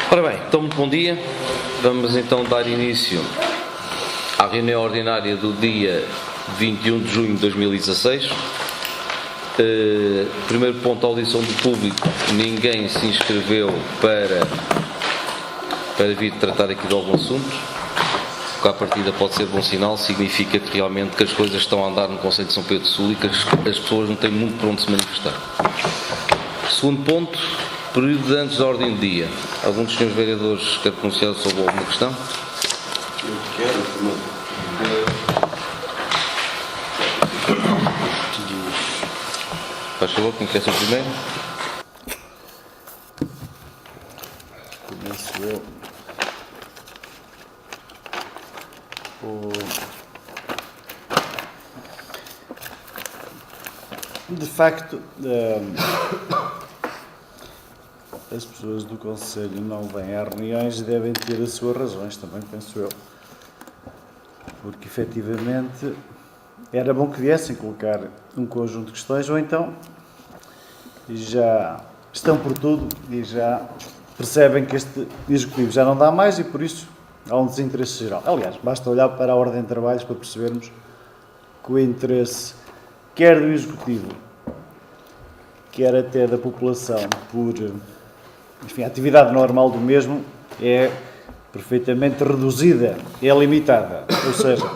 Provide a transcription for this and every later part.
Ora bem, então muito bom dia. Vamos então dar início à reunião ordinária do dia 21 de junho de 2016. Primeiro ponto, audição do público. Ninguém se inscreveu para vir tratar aqui de algum assunto. O que à partida pode ser bom sinal, significa que realmente que as coisas estão a andar no Concelho de São Pedro do Sul e que as pessoas não têm muito para onde se manifestar. Segundo ponto, período antes da ordem do dia. Algum dos senhores vereadores quer pronunciar sobre alguma questão? Eu quero. Faz favor, quem quer ser o primeiro? Começo eu. De facto, as pessoas do Conselho não vêm às reuniões e devem ter as suas razões, também penso eu. Porque, efetivamente, era bom que viessem colocar um conjunto de questões, ou então já estão por tudo e já percebem que este Executivo já não dá mais e, por isso, há um desinteresse geral. Aliás, basta olhar para a ordem de trabalhos para percebermos que o interesse, quer do Executivo, quer até da população, por, enfim, a atividade normal do mesmo é perfeitamente reduzida, é limitada. Ou seja,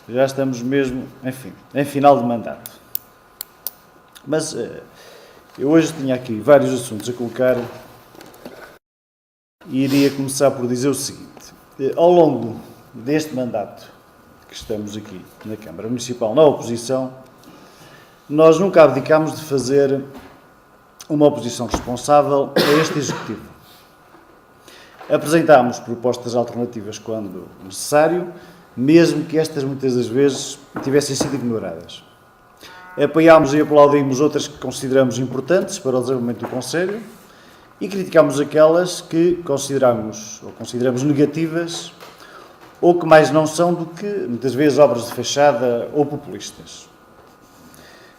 já estamos mesmo, enfim, em final de mandato. Mas eu hoje tinha aqui vários assuntos a colocar e iria começar por dizer o seguinte. Ao longo deste mandato que estamos aqui na Câmara Municipal, na oposição, nós nunca abdicámos de fazer uma oposição responsável a este Executivo. Apresentámos propostas alternativas quando necessário, mesmo que estas muitas das vezes tivessem sido ignoradas. Apoiámos e aplaudimos outras que consideramos importantes para o desenvolvimento do Concelho e criticámos aquelas que consideramos negativas ou que mais não são do que, muitas vezes, obras de fachada ou populistas.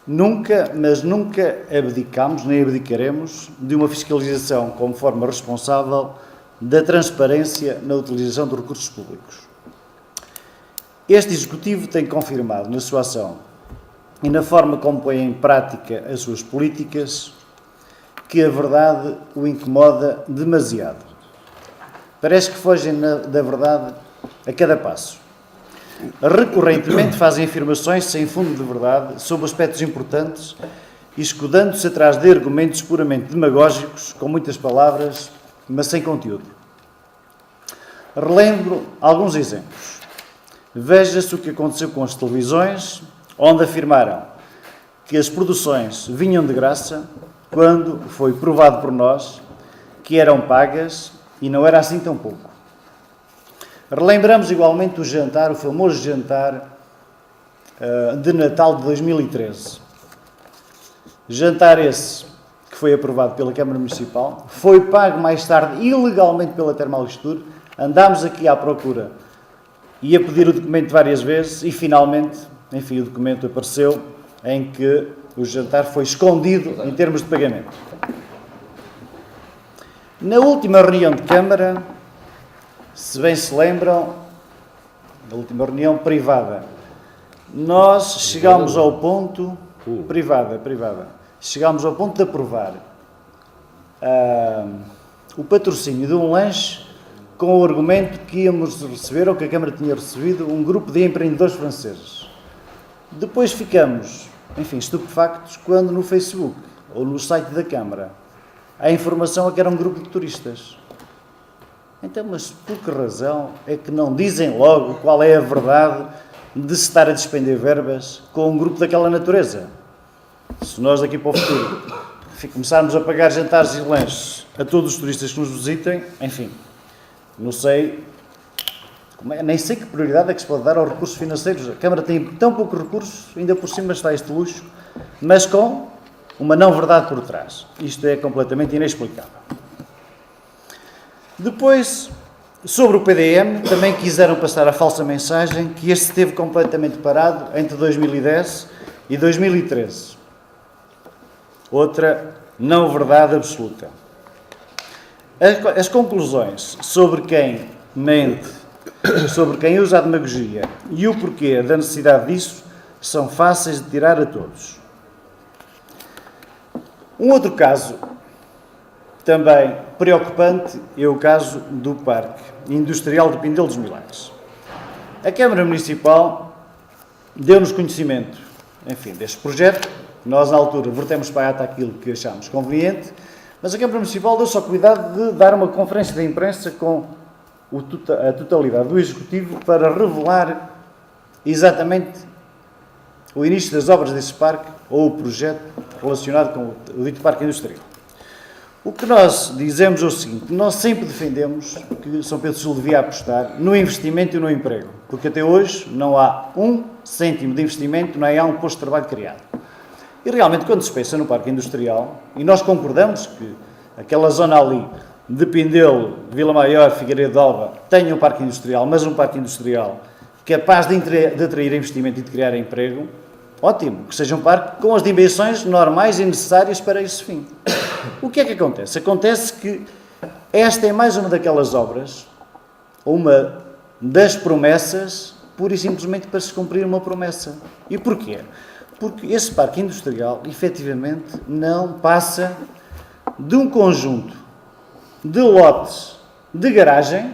Nunca, mas nunca abdicámos, nem abdicaremos, de uma fiscalização como forma responsável da transparência na utilização dos recursos públicos. Este Executivo tem confirmado na sua ação e na forma como põe em prática as suas políticas que a verdade o incomoda demasiado. Parece que fogem da verdade a cada passo. Recorrentemente fazem afirmações sem fundo de verdade sobre aspectos importantes e escudando-se atrás de argumentos puramente demagógicos, com muitas palavras, mas sem conteúdo. Relembro alguns exemplos. Veja-se o que aconteceu com as televisões, onde afirmaram que as produções vinham de graça, quando foi provado por nós que eram pagas e não era assim tão pouco. Relembramos igualmente o famoso jantar de Natal de 2013. Jantar esse que foi aprovado pela Câmara Municipal, foi pago mais tarde ilegalmente pela Termalistur, andámos aqui à procura e a pedir o documento várias vezes e finalmente, enfim, o documento apareceu em que o jantar foi escondido em termos de pagamento. Na última reunião de Câmara, se bem se lembram, na última reunião privada, nós chegámos ao ponto, privada, chegámos ao ponto de aprovar o patrocínio de um lanche com o argumento que íamos receber, ou que a Câmara tinha recebido, um grupo de empreendedores franceses. Depois ficamos, enfim, estupefactos, quando no Facebook, ou no site da Câmara, a informação é que era um grupo de turistas. Então, mas por que razão é que não dizem logo qual é a verdade de se estar a despender verbas com um grupo daquela natureza? Se nós daqui para o futuro começarmos a pagar jantares e lanches a todos os turistas que nos visitem, enfim, não sei, nem sei que prioridade é que se pode dar aos recursos financeiros. A Câmara tem tão poucos recursos, ainda por cima está este luxo, mas com uma não-verdade por trás. Isto é completamente inexplicável. Depois, sobre o PDM, também quiseram passar a falsa mensagem que este esteve completamente parado entre 2010 e 2013. Outra não verdade absoluta. As conclusões sobre quem mente, sobre quem usa a demagogia e o porquê da necessidade disso são fáceis de tirar a todos. Um outro caso também preocupante é o caso do Parque Industrial de Pindelo dos Milagres. A Câmara Municipal deu-nos conhecimento, enfim, deste projeto. Nós, na altura, vertemos para a ata aquilo que achámos conveniente, mas a Câmara Municipal deu-se ao cuidado de dar uma conferência de imprensa com a totalidade do Executivo para revelar exatamente o início das obras desse parque ou o projeto relacionado com o dito Parque Industrial. O que nós dizemos é o seguinte: nós sempre defendemos que São Pedro Sul devia apostar no investimento e no emprego, porque até hoje não há um cêntimo de investimento, nem há um posto de trabalho criado. E realmente, quando se pensa no Parque Industrial, e nós concordamos que aquela zona ali de Pindelo, Vila Maior, Figueiredo de Alva, tenha um Parque Industrial, mas um Parque Industrial capaz de atrair investimento e de criar emprego, ótimo, que seja um parque com as dimensões normais e necessárias para esse fim. O que é que acontece? Acontece que esta é mais uma daquelas obras, uma das promessas, pura e simplesmente para se cumprir uma promessa. E porquê? Porque esse parque industrial, efetivamente, não passa de um conjunto de lotes de garagem,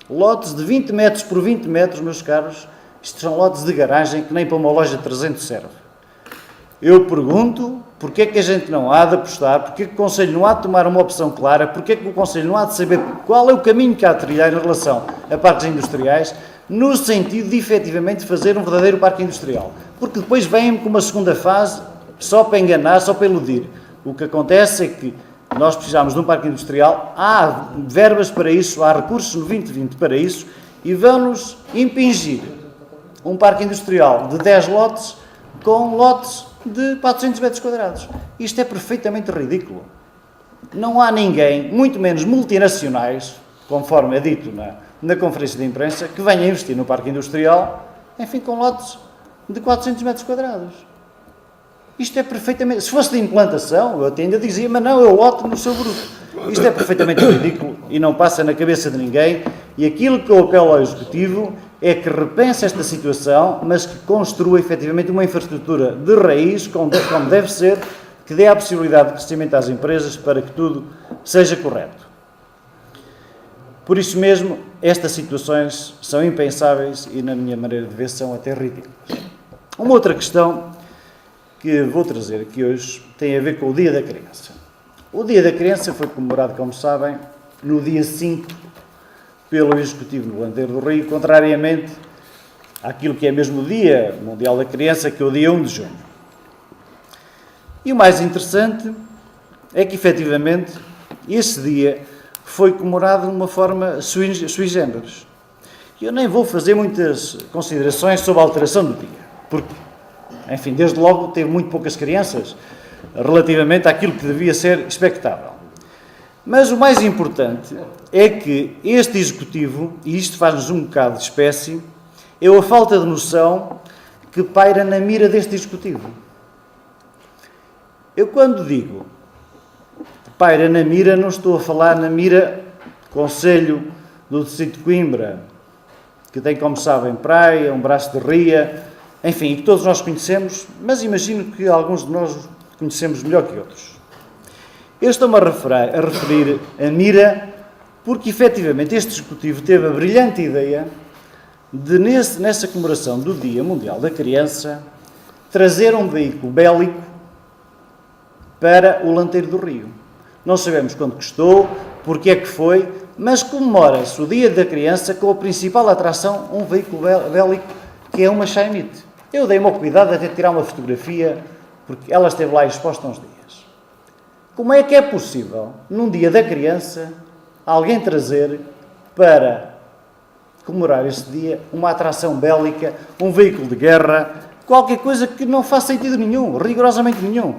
lotes de 20 metros por 20 metros, meus caros. Isto são lotes de garagem que nem para uma loja de 300 serve. Eu pergunto, porque é que a gente não há de apostar, porque é que o Conselho não há de tomar uma opção clara, porque é que o Conselho não há de saber qual é o caminho que há de trilhar em relação a parques industriais, no sentido de efetivamente fazer um verdadeiro parque industrial. Porque depois vêm com uma segunda fase, só para enganar, só para iludir. O que acontece é que nós precisamos de um parque industrial, há verbas para isso, há recursos no 2020 para isso, e vão-nos impingir um parque industrial de 10 lotes com lotes de 400 metros quadrados. Isto é perfeitamente ridículo. Não há ninguém, muito menos multinacionais, conforme é dito na conferência de imprensa, que venha investir no parque industrial, enfim, com lotes de 400 metros quadrados. Isto é perfeitamente... Se fosse de implantação, eu até ainda dizia, mas não, eu loto no seu bruto. Isto é perfeitamente ridículo e não passa na cabeça de ninguém. E aquilo que eu apelo ao Executivo é que repense esta situação, mas que construa efetivamente uma infraestrutura de raiz, como deve ser, que dê a possibilidade de crescimento às empresas para que tudo seja correto. Por isso mesmo, estas situações são impensáveis e, na minha maneira de ver, são até ridículas. Uma outra questão que vou trazer aqui hoje tem a ver com o Dia da Criança. O Dia da Criança foi comemorado, como sabem, no dia 5 pelo Executivo no Lanteiro do Rio, contrariamente àquilo que é mesmo o Dia Mundial da Criança, que é o dia 1 de junho. E o mais interessante é que, efetivamente, esse dia foi comemorado de uma forma sui generis. Eu nem vou fazer muitas considerações sobre a alteração do dia, porque, enfim, desde logo teve muito poucas crianças relativamente àquilo que devia ser expectável. Mas o mais importante é que este Executivo, e isto faz-nos um bocado de espécie, é a falta de noção que paira na mira deste Executivo. Eu, quando digo paira na mira, não estou a falar na mira do Conselho do Distrito de Coimbra, que tem, como sabem, praia, um braço de ria, enfim, que todos nós conhecemos, mas imagino que alguns de nós conhecemos melhor que outros. Eu estou-me a referir a mira porque, efetivamente, este Executivo teve a brilhante ideia de, nessa comemoração do Dia Mundial da Criança, trazer um veículo bélico para o Lanteiro do Rio. Não sabemos quanto custou, porque é que foi, mas comemora-se o Dia da Criança com a principal atração, um veículo bélico, que é uma Chainite. Eu dei-me ao cuidado de até tirar uma fotografia, porque ela esteve lá exposta há uns dias. Como é que é possível, num Dia da Criança, alguém trazer para comemorar este dia uma atração bélica, um veículo de guerra, qualquer coisa que não faz sentido nenhum, rigorosamente nenhum?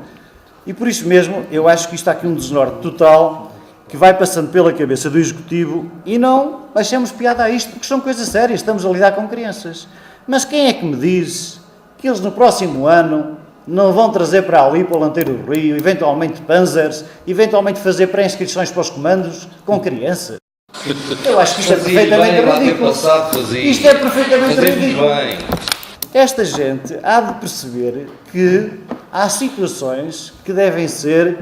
E por isso mesmo, eu acho que isto está aqui um desnorte total, que vai passando pela cabeça do Executivo, e não achamos piada a isto, porque são coisas sérias, estamos a lidar com crianças. Mas quem é que me diz que eles no próximo ano não vão trazer para ali, para o Lanteiro do Rio, eventualmente Panzers, eventualmente fazer pré-inscrições para os comandos com crianças. Eu acho que isto é perfeitamente ridículo. Isto é perfeitamente ridículo. Esta gente há de perceber que há situações que devem ser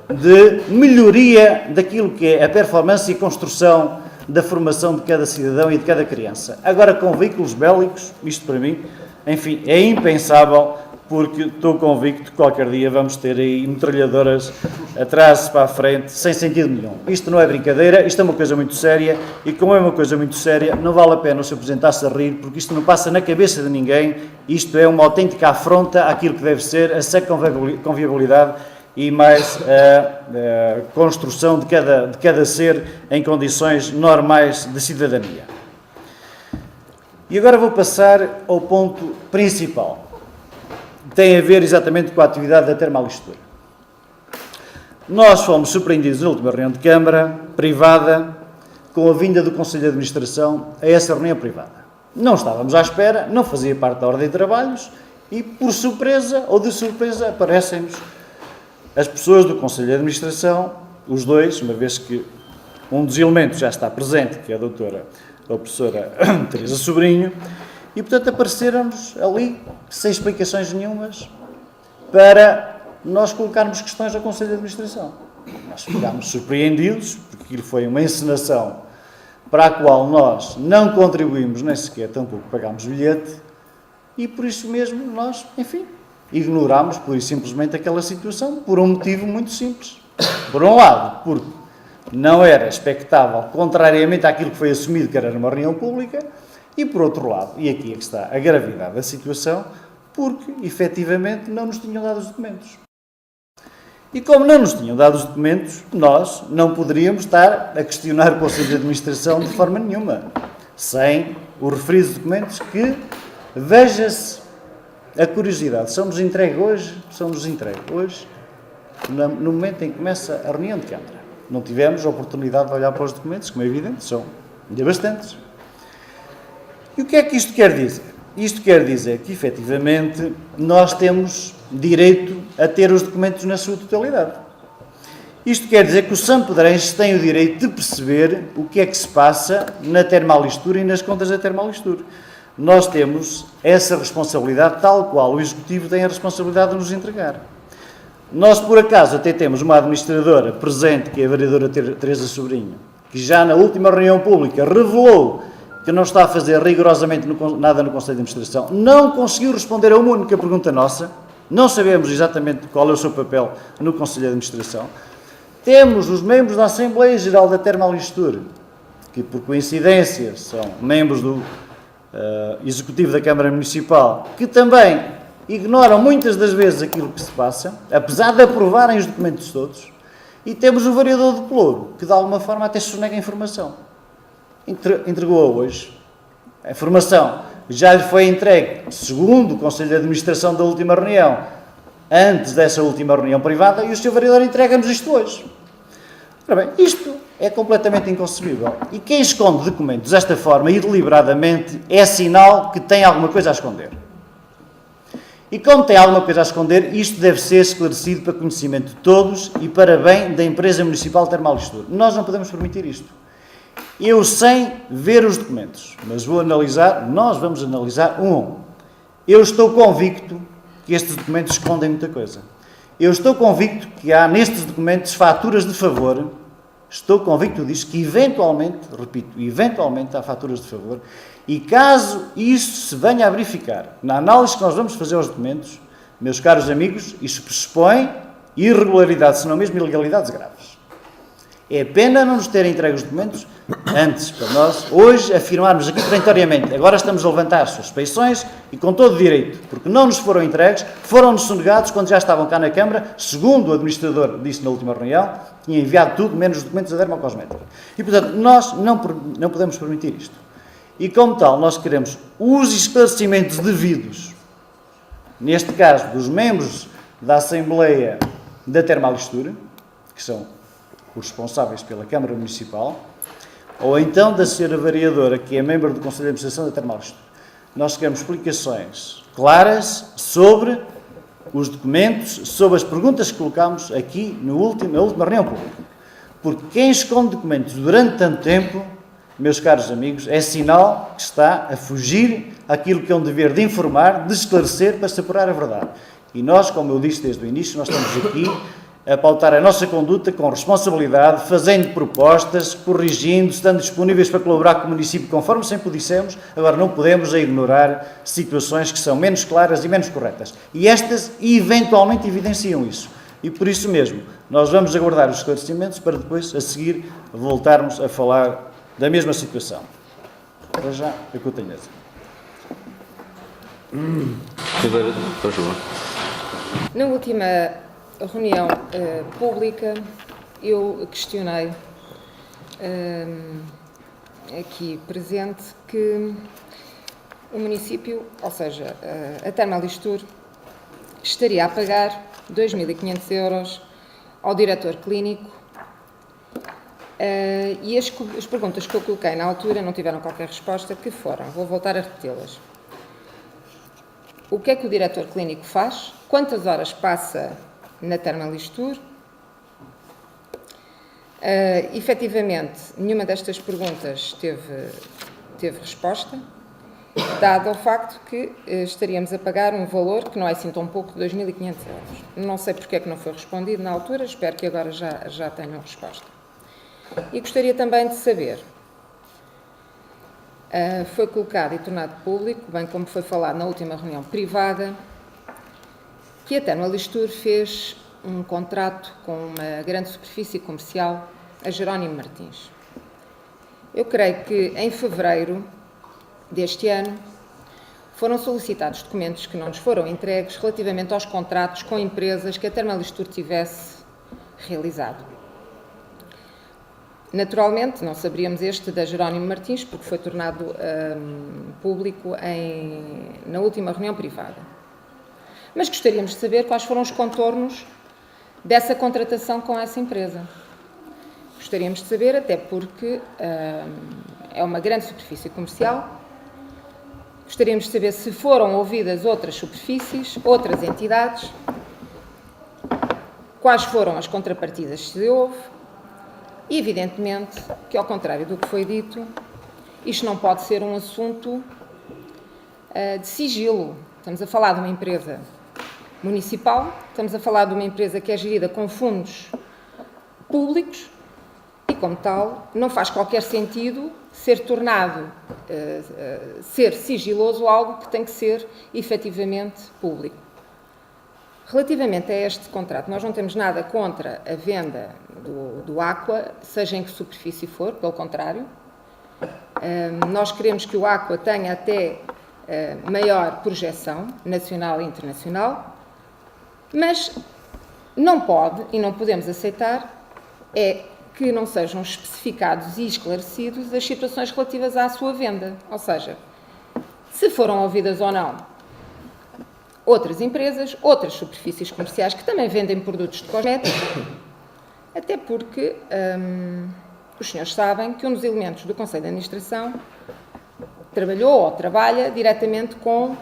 de melhoria daquilo que é a performance e a construção da formação de cada cidadão e de cada criança. Agora, com veículos bélicos, isto para mim, enfim, é impensável, porque estou convicto que qualquer dia vamos ter aí metralhadoras atrás para a frente, sem sentido nenhum. Isto não é brincadeira, isto é uma coisa muito séria, e como é uma coisa muito séria, não vale a pena o Sr. Presidente estar-se a rir, porque isto não passa na cabeça de ninguém, isto é uma autêntica afronta àquilo que deve ser a sã conviabilidade e mais a construção de cada ser em condições normais de cidadania. E agora vou passar ao ponto principal. Tem a ver exatamente com a atividade da Termalistura. Nós fomos surpreendidos na última reunião de Câmara, privada, com a vinda do Conselho de Administração a essa reunião privada. Não estávamos à espera, não fazia parte da ordem de trabalhos e, por surpresa ou de surpresa, aparecem-nos as pessoas do Conselho de Administração, os dois, uma vez que um dos elementos já está presente, que é a professora Teresa Sobrinho, e, portanto, apareceram-nos ali, sem explicações nenhumas, para nós colocarmos questões ao Conselho de Administração. Nós ficámos surpreendidos, porque aquilo foi uma encenação para a qual nós não contribuímos, nem sequer tampouco pagámos bilhete, e por isso mesmo nós, enfim, ignorámos pura e simplesmente aquela situação, por um motivo muito simples. Por um lado, porque não era expectável, contrariamente àquilo que foi assumido que era numa reunião pública, e por outro lado, e aqui é que está a gravidade da situação, porque, efetivamente, não nos tinham dado os documentos. E como não nos tinham dado os documentos, nós não poderíamos estar a questionar o Conselho de Administração de forma nenhuma, sem os referidos documentos que, veja-se, a curiosidade, são-nos entregues hoje, no momento em que começa a reunião de Câmara. Não tivemos a oportunidade de olhar para os documentos, como é evidente, são ainda bastantes. E o que é que isto quer dizer? Isto quer dizer que, efetivamente, nós temos direito a ter os documentos na sua totalidade. Isto quer dizer que os sampedrenses têm o direito de perceber o que é que se passa na Termalistura e nas contas da Termalistura. Nós temos essa responsabilidade, tal qual o Executivo tem a responsabilidade de nos entregar. Nós, por acaso, até temos uma administradora presente, que é a vereadora Teresa Sobrinho, que já na última reunião pública revelou que não está a fazer rigorosamente nada no Conselho de Administração, não conseguiu responder a uma única pergunta nossa, não sabemos exatamente qual é o seu papel no Conselho de Administração. Temos os membros da Assembleia Geral da Termalistura, que por coincidência são membros do Executivo da Câmara Municipal, que também ignoram muitas das vezes aquilo que se passa, apesar de aprovarem os documentos todos, e temos o vereador de Pelouro, que de alguma forma até sonega a informação. Entregou-a hoje. A informação já lhe foi entregue, segundo o Conselho de Administração da última reunião, antes dessa última reunião privada, e o Sr. Vereador entrega-nos isto hoje. Ora bem, isto é completamente inconcebível. E quem esconde documentos desta forma e deliberadamente é sinal que tem alguma coisa a esconder. E como tem alguma coisa a esconder, isto deve ser esclarecido para conhecimento de todos e para bem da empresa municipal de Termalistura. Nós não podemos permitir isto. Eu sem ver os documentos, mas nós vamos analisar um a um. Eu estou convicto que estes documentos escondem muita coisa. Eu estou convicto que há nestes documentos faturas de favor, estou convicto disso, que eventualmente, repito, eventualmente há faturas de favor, e caso isso se venha a verificar, na análise que nós vamos fazer aos documentos, meus caros amigos, isto pressupõe irregularidades, se não mesmo ilegalidades graves. É pena não nos terem entregue os documentos antes, para nós, hoje, afirmarmos aqui perentoriamente, agora estamos a levantar suspeições e com todo o direito, porque não nos foram entregues, foram-nos sonegados quando já estavam cá na Câmara, segundo o administrador disse na última reunião, tinha enviado tudo, menos os documentos da dermocosmética. E, portanto, nós não podemos permitir isto. E, como tal, nós queremos os esclarecimentos devidos, neste caso, dos membros da Assembleia da Termalistura, que são os responsáveis pela Câmara Municipal, ou então da senhora vereadora, que é membro do Conselho de Administração da Termalistura. Nós queremos explicações claras sobre os documentos sobre as perguntas que colocámos aqui na última reunião pública. Porque quem esconde documentos durante tanto tempo, meus caros amigos, é sinal que está a fugir àquilo que é um dever de informar, de esclarecer, para se apurar a verdade. E nós, como eu disse desde o início, nós estamos aqui a pautar a nossa conduta com responsabilidade, fazendo propostas, corrigindo, estando disponíveis para colaborar com o município, conforme sempre o dissemos. Agora, não podemos ignorar situações que são menos claras e menos corretas. E estas, eventualmente, evidenciam isso. E por isso mesmo, nós vamos aguardar os esclarecimentos para depois, a seguir, voltarmos a falar da mesma situação. Para já, é o que eu tenho a dizer. Na última reunião pública, eu questionei aqui presente que o município, ou seja, a Termalistur, estaria a pagar 2.500 euros ao diretor clínico e as perguntas que eu coloquei na altura não tiveram qualquer resposta, que foram, vou voltar a repeti-las. O que é que o diretor clínico faz? Quantas horas passa na Termalistur? Efetivamente, nenhuma destas perguntas teve resposta, dado o facto que estaríamos a pagar um valor que não é assim tão pouco, 2.500 euros. Não sei porque é que não foi respondido na altura, espero que agora já tenham resposta. E gostaria também de saber, foi colocado e tornado público, bem como foi falado na última reunião privada, que a Termalistur fez um contrato com uma grande superfície comercial, a Jerónimo Martins. Eu creio que em fevereiro deste ano foram solicitados documentos que não nos foram entregues relativamente aos contratos com empresas que a Termalistur tivesse realizado. Naturalmente, não saberíamos este da Jerónimo Martins, porque foi tornado público na última reunião privada. Mas gostaríamos de saber quais foram os contornos dessa contratação com essa empresa. Gostaríamos de saber, até porque é uma grande superfície comercial. Gostaríamos de saber se foram ouvidas outras superfícies, outras entidades, quais foram as contrapartidas que se houve. E, evidentemente, que ao contrário do que foi dito, isto não pode ser um assunto de sigilo. Estamos a falar de uma empresa municipal, estamos a falar de uma empresa que é gerida com fundos públicos e, como tal, não faz qualquer sentido ser tornado, ser sigiloso algo que tem que ser efetivamente público. Relativamente a este contrato, nós não temos nada contra a venda do Aqua, seja em que superfície for, pelo contrário. Nós queremos que o Aqua tenha até maior projeção nacional e internacional, mas não pode e não podemos aceitar é que não sejam especificados e esclarecidos as situações relativas à sua venda. Ou seja, se foram ouvidas ou não outras empresas, outras superfícies comerciais que também vendem produtos de cosméticos, até porque os senhores sabem que um dos elementos do Conselho de Administração trabalhou ou trabalha diretamente com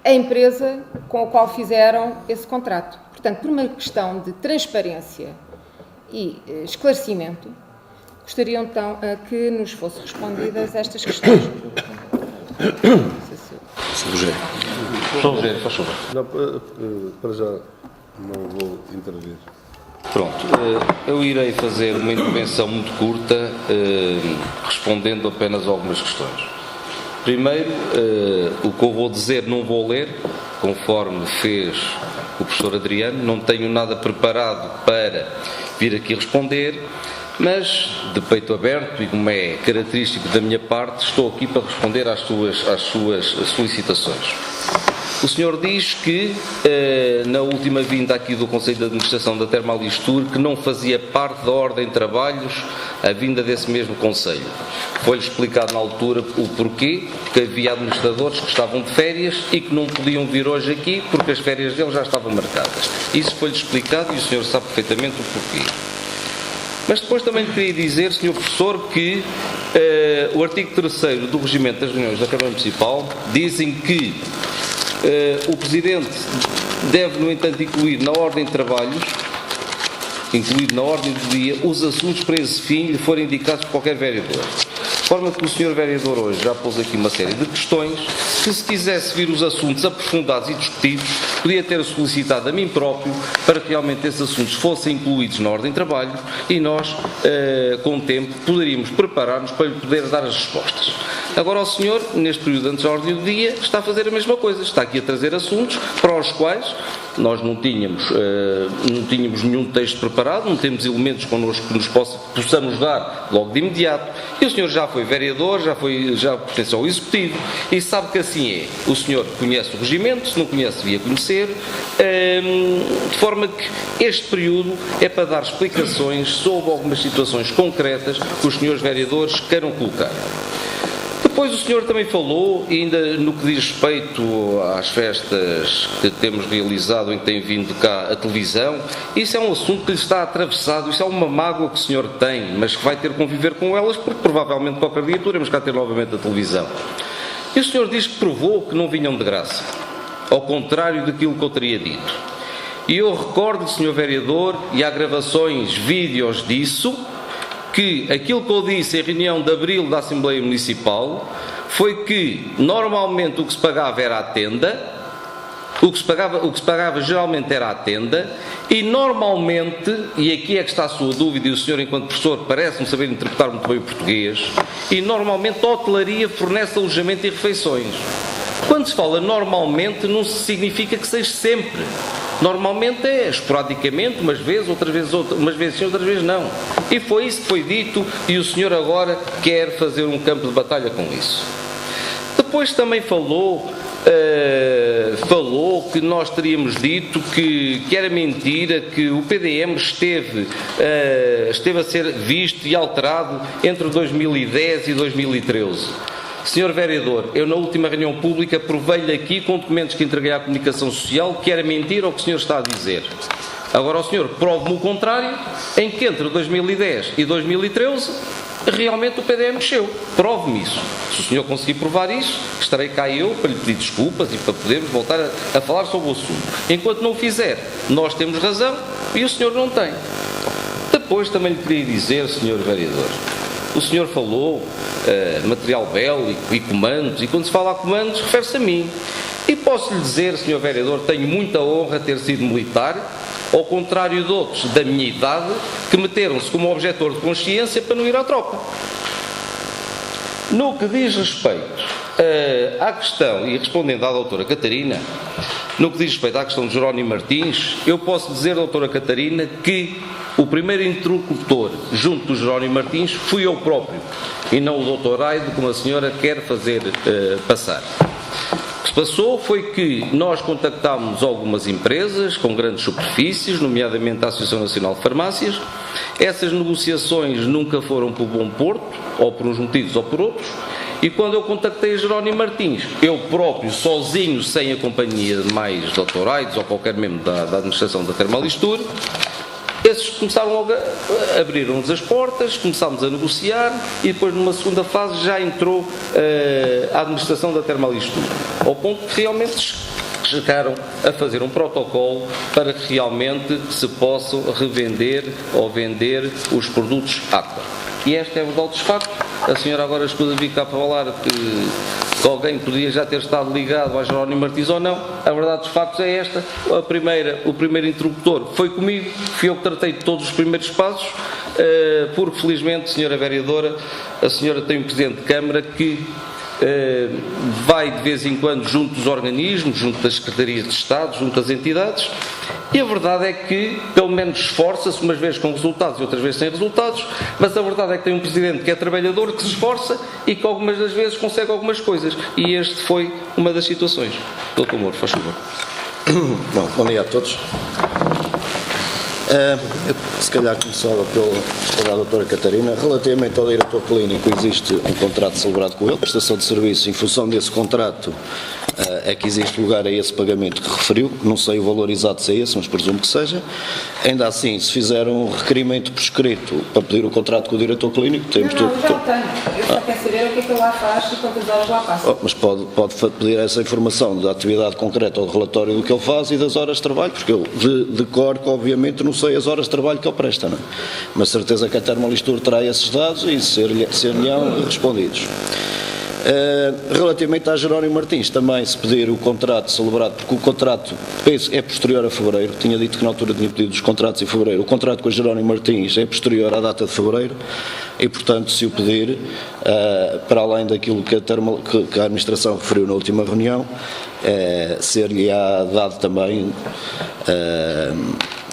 a empresa com a qual fizeram esse contrato. Portanto, por uma questão de transparência e esclarecimento, gostariam então que nos fossem respondidas estas questões. Não, para já não vou intervir. Pronto, eu irei fazer uma intervenção muito curta, respondendo apenas a algumas questões. Primeiro, o que eu vou dizer não vou ler, conforme fez o professor Adriano, não tenho nada preparado para vir aqui responder, mas de peito aberto e como é característico da minha parte, estou aqui para responder às suas solicitações. O senhor diz que, na última vinda aqui do Conselho de Administração da Termalistur, que não fazia parte da ordem de trabalhos a vinda desse mesmo Conselho. Foi-lhe explicado na altura o porquê, que havia administradores que estavam de férias e que não podiam vir hoje aqui porque as férias deles já estavam marcadas. Isso foi-lhe explicado e o senhor sabe perfeitamente o porquê. Mas depois também lhe queria dizer, Sr. Professor, que o artigo 3º do Regimento das Reuniões da Câmara Municipal dizem que o Presidente deve, no entanto, incluir na ordem de trabalhos, incluído na ordem do dia, os assuntos para esse fim lhe forem indicados por qualquer vereador. De forma que o Sr. Vereador hoje já pôs aqui uma série de questões que, se quisesse vir os assuntos aprofundados e discutidos, podia ter solicitado a mim próprio para que realmente esses assuntos fossem incluídos na ordem de trabalho e nós, com o tempo, poderíamos preparar-nos para lhe poder dar as respostas. Agora o senhor, neste período antes da ordem do dia, está a fazer a mesma coisa, está aqui a trazer assuntos para os quais nós não tínhamos nenhum texto preparado, não temos elementos connosco que nos possamos dar logo de imediato, e o senhor já foi vereador, já pertence ao Executivo, e sabe que assim é. O senhor conhece o regimento, se não conhece devia conhecer, de forma que este período é para dar explicações sobre algumas situações concretas que os senhores vereadores queiram colocar. Depois o senhor também falou, ainda no que diz respeito às festas que temos realizado em que tem vindo cá a televisão, isso é um assunto que lhe está atravessado, isso é uma mágoa que o senhor tem, mas que vai ter que conviver com elas, porque provavelmente qualquer dia teremos cá ter novamente a televisão. E o senhor diz que provou que não vinham de graça, ao contrário daquilo que eu teria dito. E eu recordo, senhor vereador, e há gravações, vídeos disso, que aquilo que eu disse em reunião de abril da Assembleia Municipal foi que normalmente o que se pagava era a tenda, o que se pagava geralmente era a tenda, e normalmente, e aqui é que está a sua dúvida, e o senhor enquanto professor parece-me saber interpretar muito bem o português, e normalmente a hotelaria fornece alojamento e refeições. Quando se fala normalmente, não significa que seja sempre. Normalmente é esporadicamente, umas vezes, umas vezes sim, outras vezes não. E foi isso que foi dito, e o senhor agora quer fazer um campo de batalha com isso. Depois também falou que nós teríamos dito que era mentira, que o PDM esteve a ser visto e alterado entre 2010 e 2013. Senhor vereador, eu na última reunião pública provei-lhe aqui com documentos que entreguei à comunicação social que era mentira o que o senhor está a dizer. Agora o senhor prove-me o contrário, em que entre 2010 e 2013 realmente o PDM mexeu. Prove-me isso. Se o senhor conseguir provar isso, estarei cá eu para lhe pedir desculpas e para podermos voltar a falar sobre o assunto. Enquanto não o fizer, nós temos razão e o senhor não tem. Depois também lhe queria dizer, senhor vereador, o senhor falou material bélico e comandos, e quando se fala a comandos refere-se a mim. E posso lhe dizer, senhor vereador, tenho muita honra ter sido militar, ao contrário de outros da minha idade, que meteram-se como objetor de consciência para não ir à tropa. No que diz respeito à questão, e respondendo à doutora Catarina, no que diz respeito à questão de Jerónimo Martins, eu posso dizer, doutora Catarina, que o primeiro interlocutor junto do Jerónimo Martins fui eu próprio, e não o doutor Aido, como a senhora quer fazer passar. O que se passou foi que nós contactámos algumas empresas com grandes superfícies, nomeadamente a Associação Nacional de Farmácias. Essas negociações nunca foram por bom porto, ou por uns motivos ou por outros, e quando eu contactei a Jerónimo Martins, eu próprio, sozinho, sem a companhia de mais doutor Aides ou qualquer membro da administração da Termalistur, esses começaram logo abriram-nos as portas, começámos a negociar e depois numa segunda fase já entrou a administração da Termalistur, ao ponto que realmente chegaram a fazer um protocolo para que realmente se possam revender ou vender os produtos Aqua. E esta é a verdade dos factos. A senhora agora escusa vir cá para falar que alguém podia já ter estado ligado a Jerónimo Martins ou não. A verdade dos factos é esta. O primeiro interlocutor foi comigo, fui eu que tratei de todos os primeiros passos, porque felizmente, senhora vereadora, a senhora tem um Presidente de Câmara que vai de vez em quando junto dos organismos, junto das Secretarias de Estado, junto das entidades, e a verdade é que pelo menos esforça-se, umas vezes com resultados e outras vezes sem resultados, mas a verdade é que tem um Presidente que é trabalhador, que se esforça e que algumas das vezes consegue algumas coisas, e este foi uma das situações. Doutor Moura, faz favor. Bom dia a todos. Eu, se calhar começava pela doutora Catarina. Relativamente ao diretor clínico, existe um contrato celebrado com ele, prestação de serviço. Em função desse contrato é que existe lugar a esse pagamento que referiu. Não sei o valor exato se é esse, mas presumo que seja. Ainda assim, se fizer um requerimento por escrito para pedir o contrato com o diretor clínico, temos tudo. Já tenho. só quer saber o que é que ele lá faz e quantas horas lá passa. Mas pode pedir essa informação da atividade concreta ou do relatório do que ele faz e das horas de trabalho, porque eu de cor, que obviamente não sei as horas de trabalho que ele presta, não é? Mas certeza que a Termolistur terá esses dados e ser-lhe-ão respondidos. Relativamente a Jerónimo Martins, também se pedir o contrato celebrado, porque o contrato é posterior a fevereiro, tinha dito que na altura tinha pedido os contratos em fevereiro, o contrato com a Jerónimo Martins é posterior à data de fevereiro e, portanto, se o pedir, para além daquilo que a administração referiu na última reunião, ser-lhe-á dado também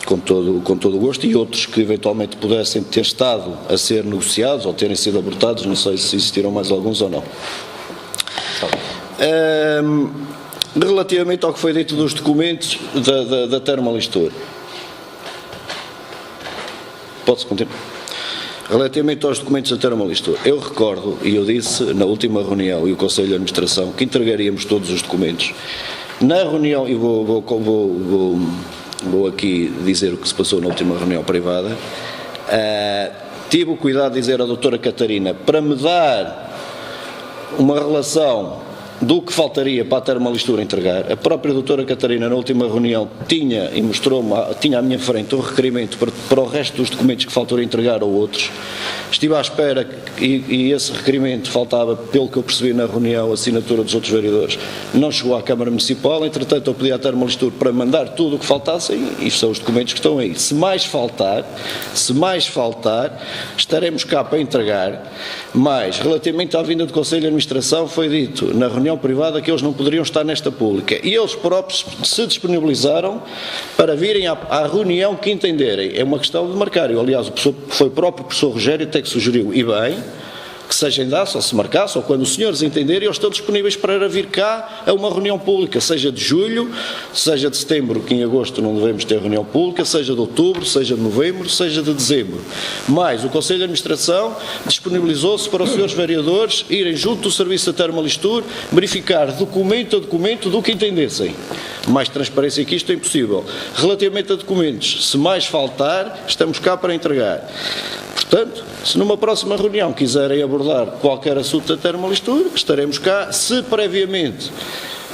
com todo o gosto, e outros que eventualmente pudessem ter estado a ser negociados ou terem sido abortados, não sei se existiram mais alguns ou não. Relativamente ao que foi dito dos documentos da Termolistur, pode-se continuar? Relativamente aos documentos da Termolistur, eu recordo, e eu disse na última reunião e o Conselho de Administração, que entregaríamos todos os documentos. Na reunião, e vou aqui dizer o que se passou na última reunião privada, tive o cuidado de dizer à doutora Catarina para me dar uma relação do que faltaria para a Termolistur entregar. A própria doutora Catarina, na última reunião, tinha e mostrou-me, tinha à minha frente um requerimento para o resto dos documentos que faltaria entregar ou outros. Estive à espera e esse requerimento faltava, pelo que eu percebi na reunião, a assinatura dos outros vereadores. Não chegou à Câmara Municipal, entretanto eu pedi à Termolistur para mandar tudo o que faltasse e isto são os documentos que estão aí. Se mais faltar, estaremos cá para entregar, mas relativamente à vinda do Conselho de Administração foi dito na reunião privada que eles não poderiam estar nesta pública e eles próprios se disponibilizaram para virem à reunião que entenderem. É uma questão de marcar. Aliás, foi o próprio professor Rogério até que sugeriu, e bem, que se agendasse ou se marcasse, ou quando os senhores entenderem, eles estão disponíveis para vir cá a uma reunião pública, seja de julho, seja de setembro, que em agosto não devemos ter reunião pública, seja de outubro, seja de novembro, seja de dezembro. Mas o Conselho de Administração disponibilizou-se para os senhores vereadores irem junto do Serviço da Termolistur verificar documento a documento do que entendessem. Mais transparência que isto é impossível. Relativamente a documentos, se mais faltar, estamos cá para entregar. Portanto, se numa próxima reunião quiserem abordar qualquer assunto da Termolistur, estaremos cá. Se previamente,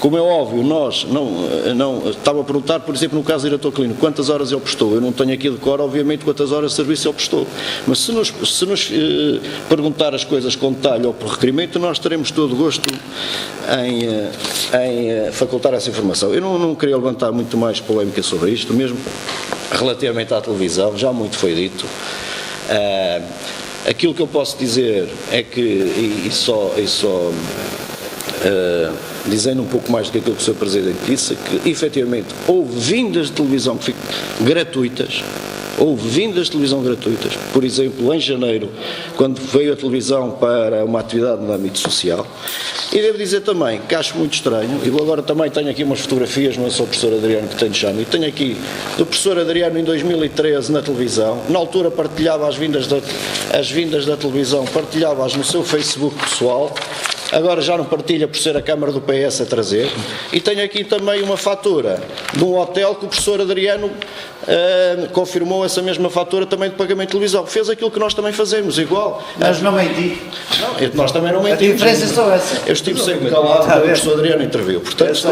como é óbvio, nós não estava a perguntar, por exemplo, no caso do diretor clínico, quantas horas ele prestou. Eu não tenho aqui de cor, obviamente, quantas horas de serviço ele prestou. Mas se nos perguntar as coisas com detalhe ou por requerimento, nós teremos todo o gosto em facultar essa informação. Eu não queria levantar muito mais polémica sobre isto, mesmo relativamente à televisão, já muito foi dito. Aquilo que eu posso dizer é que, dizendo um pouco mais do que aquilo que o Sr. Presidente disse, que efetivamente houve vindas de televisão gratuitas, por exemplo, em janeiro, quando veio a televisão para uma atividade no âmbito social. E devo dizer também que acho muito estranho, e agora também tenho aqui umas fotografias, não é só o professor Adriano que tenho já, e tenho aqui do professor Adriano em 2013 na televisão, na altura partilhava as vindas da televisão, partilhava-as no seu Facebook pessoal, agora já não partilha por ser a Câmara do PS a trazer, e tenho aqui também uma fatura de um hotel que o professor Adriano confirmou essa mesma fatura também de pagamento de televisão, fez aquilo que nós também fazemos, igual. Mas não menti. Não, nós também não mentimos. A diferença é só essa. Eu estive sempre calado quando o professor Adriano interviu, portanto,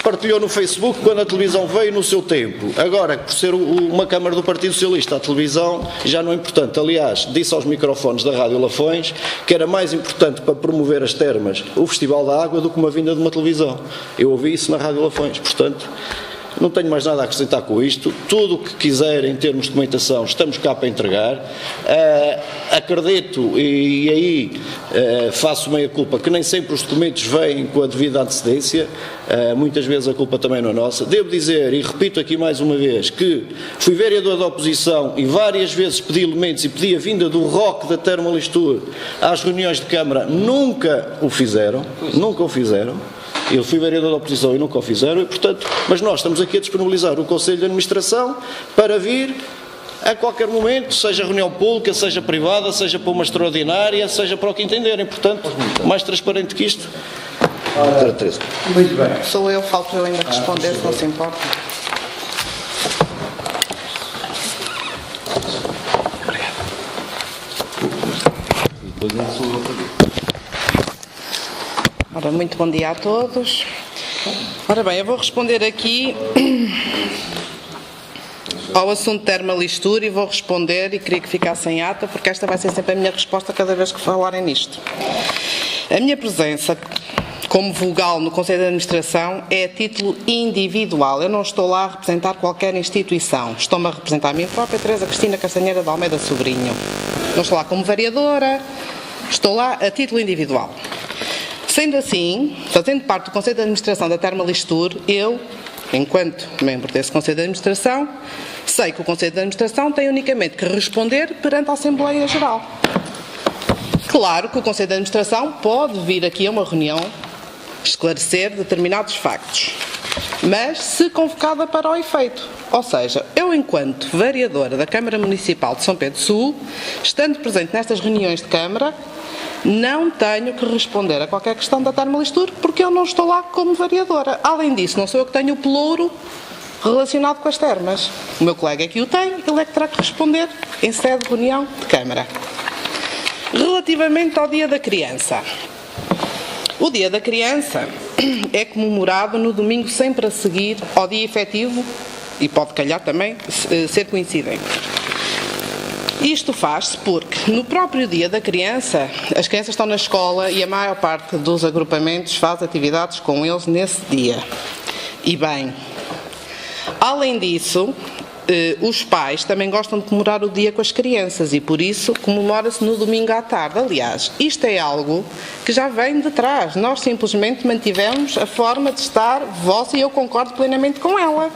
partilhou no Facebook quando a televisão veio no seu tempo. Agora, por ser uma Câmara do Partido Socialista, a televisão já não é importante. Aliás, disse aos microfones da Rádio Lafões que era mais importante para promover as termas o Festival da Água do que uma vinda de uma televisão. Eu ouvi isso na Rádio Lafões, portanto, não tenho mais nada a acrescentar com isto. Tudo o que quiserem em termos de documentação, estamos cá para entregar. Acredito, e aí faço meia culpa, que nem sempre os documentos vêm com a devida antecedência. Muitas vezes a culpa também não é nossa. Devo dizer, e repito aqui mais uma vez, que fui vereador da oposição e várias vezes pedi elementos e pedi a vinda do ROC da Termolistur às reuniões de Câmara. Nunca o fizeram. Eu fui vereador da oposição e nunca o fizeram, e, portanto, mas nós estamos aqui a disponibilizar o Conselho de Administração para vir a qualquer momento, seja reunião pública, seja privada, seja para uma extraordinária, seja para o que entenderem. Portanto, mais transparente que isto. Muito bem. Sou eu, falto eu ainda responder, se não se importa. Depois não sou outra vez. Ora, muito bom dia a todos. Ora bem, eu vou responder aqui ao assunto termalistura e vou responder, e queria que ficasse em ata, porque esta vai ser sempre a minha resposta cada vez que falarem nisto. A minha presença como vogal no Conselho de Administração é a título individual. Eu não estou lá a representar qualquer instituição. Estou-me a representar a mim própria, Teresa Cristina Castanheira de Almeida Sobrinho. Não estou lá como vereadora, estou lá a título individual. Sendo assim, fazendo parte do Conselho de Administração da Termalistur, eu, enquanto membro desse Conselho de Administração, sei que o Conselho de Administração tem unicamente que responder perante a Assembleia Geral. Claro que o Conselho de Administração pode vir aqui a uma reunião esclarecer determinados factos, mas se convocada para o efeito. Ou seja, eu, enquanto vereadora da Câmara Municipal de São Pedro Sul, estando presente nestas reuniões de Câmara, não tenho que responder a qualquer questão da Termalistur, porque eu não estou lá como vereadora. Além disso, não sou eu que tenho o pelouro relacionado com as termas. O meu colega é que o tem, ele é que terá que responder em sede de reunião de Câmara. Relativamente ao Dia da Criança. O Dia da Criança é comemorado no domingo sempre a seguir ao dia efetivo e pode calhar também ser coincidente. Isto faz-se porque no próprio Dia da Criança as crianças estão na escola e a maior parte dos agrupamentos faz atividades com eles nesse dia. E bem, além disso, os pais também gostam de comemorar o dia com as crianças e, por isso, comemora-se no domingo à tarde. Aliás, isto é algo que já vem de trás. Nós simplesmente mantivemos a forma de estar vossa e eu concordo plenamente com ela.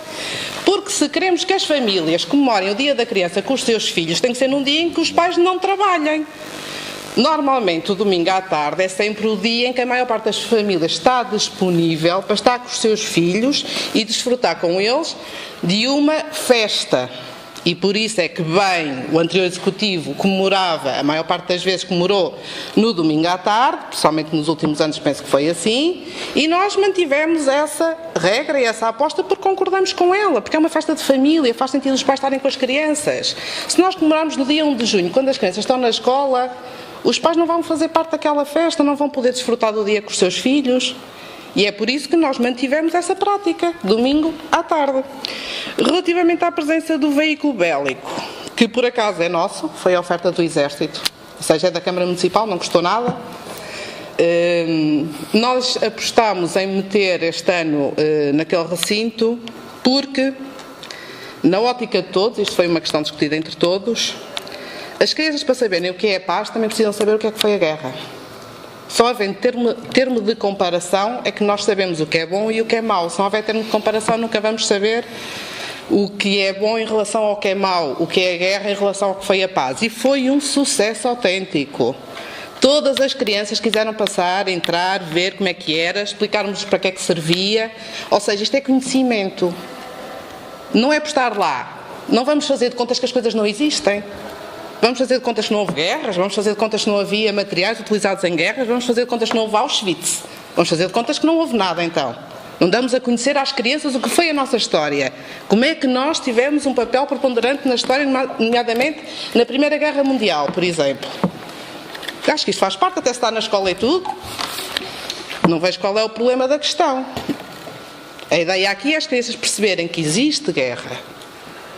Porque se queremos que as famílias comemorem o Dia da Criança com os seus filhos, tem que ser num dia em que os pais não trabalhem. Normalmente, o domingo à tarde é sempre o dia em que a maior parte das famílias está disponível para estar com os seus filhos e desfrutar com eles de uma festa. E por isso é que, bem, o anterior Executivo comemorava, a maior parte das vezes comemorou no domingo à tarde, principalmente nos últimos anos penso que foi assim, e nós mantivemos essa regra e essa aposta porque concordamos com ela, porque é uma festa de família, faz sentido os pais estarem com as crianças. Se nós comemorarmos no dia 1 de junho, quando as crianças estão na escola, os pais não vão fazer parte daquela festa, não vão poder desfrutar do dia com os seus filhos. E é por isso que nós mantivemos essa prática, domingo à tarde. Relativamente à presença do veículo bélico, que por acaso é nosso, foi a oferta do Exército, ou seja, é da Câmara Municipal, não custou nada. Nós apostámos em meter este ano naquele recinto porque, na ótica de todos, isto foi uma questão discutida entre todos, as crianças, para saberem o que é a paz, também precisam saber o que é que foi a guerra. Só havendo termo de comparação é que nós sabemos o que é bom e o que é mau. Se não houver termo de comparação, nunca vamos saber o que é bom em relação ao que é mau, o que é a guerra em relação ao que foi a paz. E foi um sucesso autêntico. Todas as crianças quiseram passar, entrar, ver como é que era, explicarmos para que é que servia. Ou seja, isto é conhecimento. Não é por estar lá. Não vamos fazer de contas que as coisas não existem. Vamos fazer de contas que não houve guerras, vamos fazer de contas que não havia materiais utilizados em guerras, vamos fazer de contas que não houve Auschwitz, vamos fazer de contas que não houve nada então. Não damos a conhecer às crianças o que foi a nossa história. Como é que nós tivemos um papel preponderante na história, nomeadamente na Primeira Guerra Mundial, por exemplo. Acho que isto faz parte, até se está na escola e tudo. Não vejo qual é o problema da questão. A ideia aqui é as crianças perceberem que existe guerra.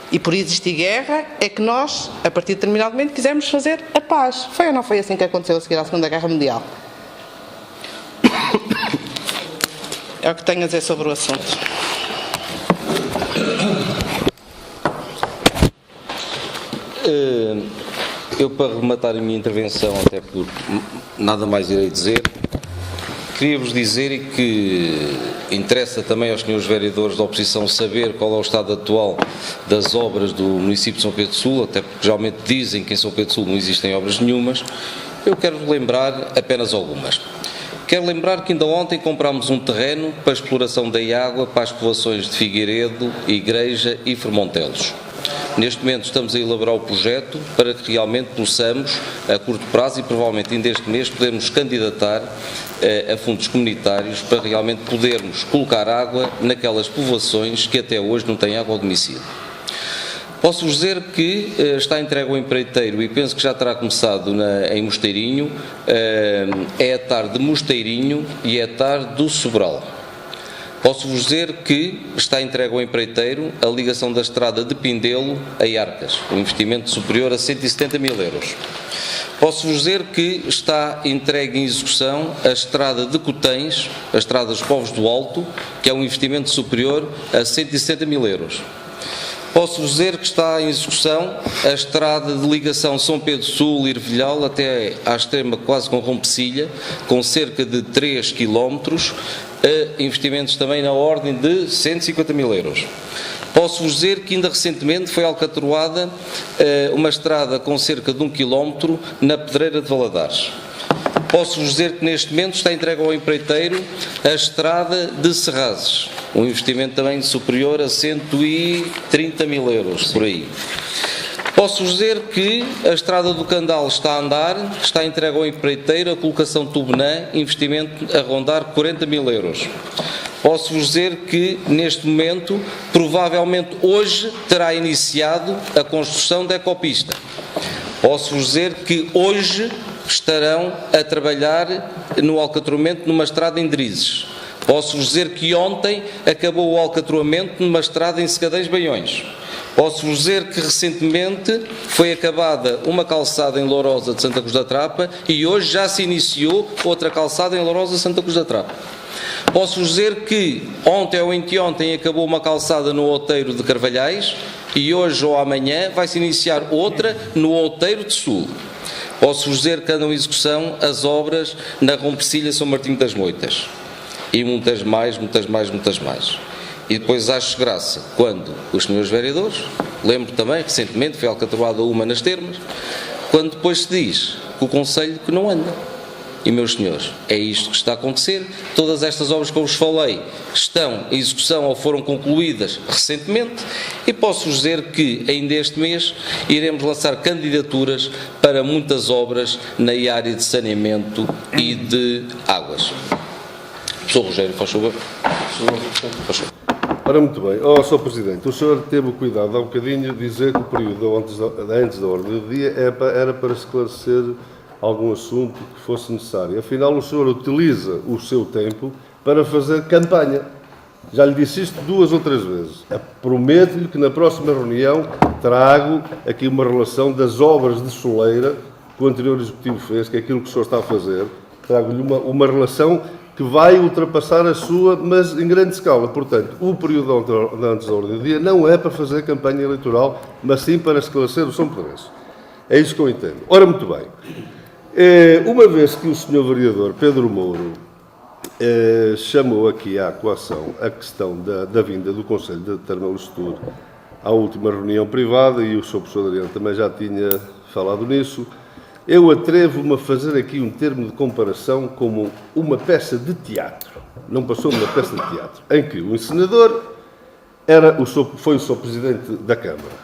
E por existir guerra é que nós, a partir de determinado momento, quisemos fazer a paz. Foi ou não foi assim que aconteceu a seguir à Segunda Guerra Mundial? É o que tenho a dizer sobre o assunto. Eu, para rematar a minha intervenção, até por nada mais irei dizer, queria-vos dizer que interessa também aos senhores vereadores da oposição saber qual é o estado atual das obras do município de São Pedro Sul, até porque geralmente dizem que em São Pedro Sul não existem obras nenhumas. Eu quero lembrar apenas algumas. Quero lembrar que ainda ontem comprámos um terreno para a exploração da água para as povoações de Figueiredo, Igreja e Fermontelos. Neste momento estamos a elaborar o projeto para que realmente possamos, a curto prazo e provavelmente ainda este mês, podermos candidatar a fundos comunitários para realmente podermos colocar água naquelas povoações que até hoje não têm água ao domicílio. Posso-vos dizer que está entregue ao empreiteiro, e penso que já terá começado em Mosteirinho, é a tarde de Mosteirinho e é a tarde do Sobral. Posso-vos dizer que está entregue ao empreiteiro a ligação da estrada de Pindelo a Iarcas, um investimento superior a 170 mil euros. Posso-vos dizer que está entregue em execução a estrada de Cotens, a estrada dos Povos do Alto, que é um investimento superior a 160 mil euros. Posso-vos dizer que está em execução a estrada de ligação São Pedro Sul, Ervilhal, até à extrema, quase com Rompecilha, com cerca de 3 km, investimentos também na ordem de 150 mil euros. Posso-vos dizer que ainda recentemente foi alcatroada uma estrada com cerca de 1 km na Pedreira de Valadares. Posso-vos dizer que neste momento está entregue ao empreiteiro a estrada de Serrazes, um investimento também superior a 130 mil euros, por aí. Posso-vos dizer que a estrada do Candal está a andar, está entregue ao empreiteiro a colocação de Tubenã, investimento a rondar 40 mil euros. Posso-vos dizer que, neste momento, provavelmente hoje terá iniciado a construção da ecopista. Posso-vos dizer que hoje estarão a trabalhar no alcatroamento numa estrada em Drizes. Posso-vos dizer que ontem acabou o alcatroamento numa estrada em Segadeiros-Baiões. Posso-vos dizer que recentemente foi acabada uma calçada em Lourosa de Santa Cruz da Trapa e hoje já se iniciou outra calçada em Lourosa de Santa Cruz da Trapa. Posso-vos dizer que ontem ou anteontem acabou uma calçada no Outeiro de Carvalhais e hoje ou amanhã vai-se iniciar outra no Outeiro de Sul. Posso-vos dizer que andam em execução as obras na Rompecilha São Martinho das Moitas. E muitas mais. E depois acho graça quando os senhores vereadores, lembro também, recentemente foi alcatroada uma nas Termas, quando depois se diz que o Conselho que não anda. E, meus senhores, é isto que está a acontecer. Todas estas obras que eu vos falei estão em execução ou foram concluídas recentemente e posso-vos dizer que ainda este mês iremos lançar candidaturas para muitas obras na área de saneamento e de águas. Sr. Rogério, faz favor. Ora, muito bem. Sr. Presidente, o senhor teve o cuidado há um bocadinho de dizer que o período antes da ordem do dia era para esclarecer algum assunto que fosse necessário. Afinal, o senhor utiliza o seu tempo para fazer campanha. Já lhe disse isto 2 ou 3 vezes. Prometo-lhe que na próxima reunião trago aqui uma relação das obras de soleira que o anterior Executivo fez, que é aquilo que o senhor está a fazer. Trago-lhe uma relação que vai ultrapassar a sua, mas em grande escala. Portanto, o período antes da ordem do dia não é para fazer campanha eleitoral, mas sim para esclarecer o São Pedrense. É isso que eu entendo. Ora, muito bem. Uma vez que o Sr. Vereador Pedro Mouro chamou aqui à coação a questão da vinda do Conselho de Termalistur à última reunião privada, e o Sr. Professor Adriano também já tinha falado nisso, eu atrevo-me a fazer aqui um termo de comparação como uma peça de teatro. Não passou de uma peça de teatro, em que o encenador foi o Sr. Presidente da Câmara.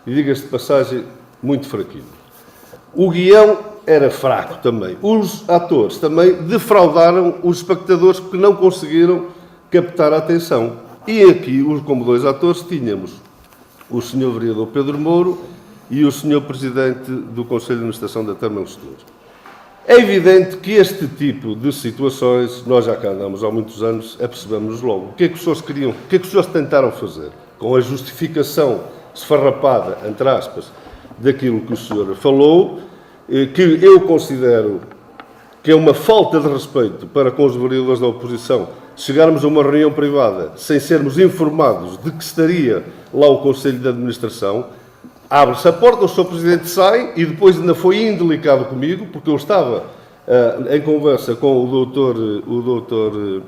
E diga-se de passagem, muito fraquinho. O guião era fraco também. Os atores também defraudaram os espectadores porque não conseguiram captar a atenção. E aqui, como 2 atores, tínhamos o Sr. Vereador Pedro Mouro e o Sr. Presidente do Conselho de Administração da Termalistur. É evidente que este tipo de situações, nós já cá andamos há muitos anos, apercebemos logo. O que é que os senhores queriam, o que é que os senhores tentaram fazer? Com a justificação esfarrapada, entre aspas, daquilo que o senhor falou, que eu considero que é uma falta de respeito para com os vereadores da oposição chegarmos a uma reunião privada sem sermos informados de que estaria lá o Conselho de Administração. Abre-se a porta, o Sr. Presidente sai e depois ainda foi indelicado comigo, porque eu estava em conversa com o doutor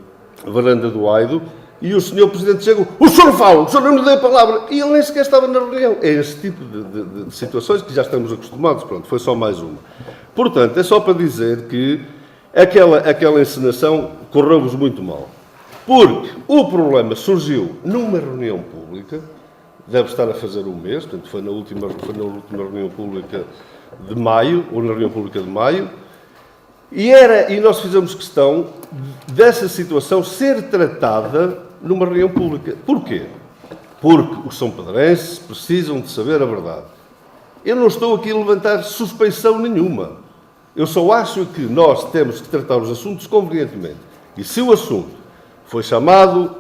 Varanda do Aido, e o Sr. Presidente chegou, o senhor fala, o senhor não lhe deu a palavra, e ele nem sequer estava na reunião. É esse tipo de situações que já estamos acostumados, pronto, foi só mais uma. Portanto, é só para dizer que aquela encenação correu-vos muito mal. Porque o problema surgiu numa reunião pública, deve estar a fazer um mês, portanto foi na última reunião pública de maio, ou na reunião pública de maio, e nós fizemos questão dessa situação ser tratada numa reunião pública. Porquê? porque os são-pedrenses precisam de saber a verdade. Eu não estou aqui a levantar suspeição nenhuma. Eu só acho que nós temos que tratar os assuntos convenientemente. E se o assunto foi chamado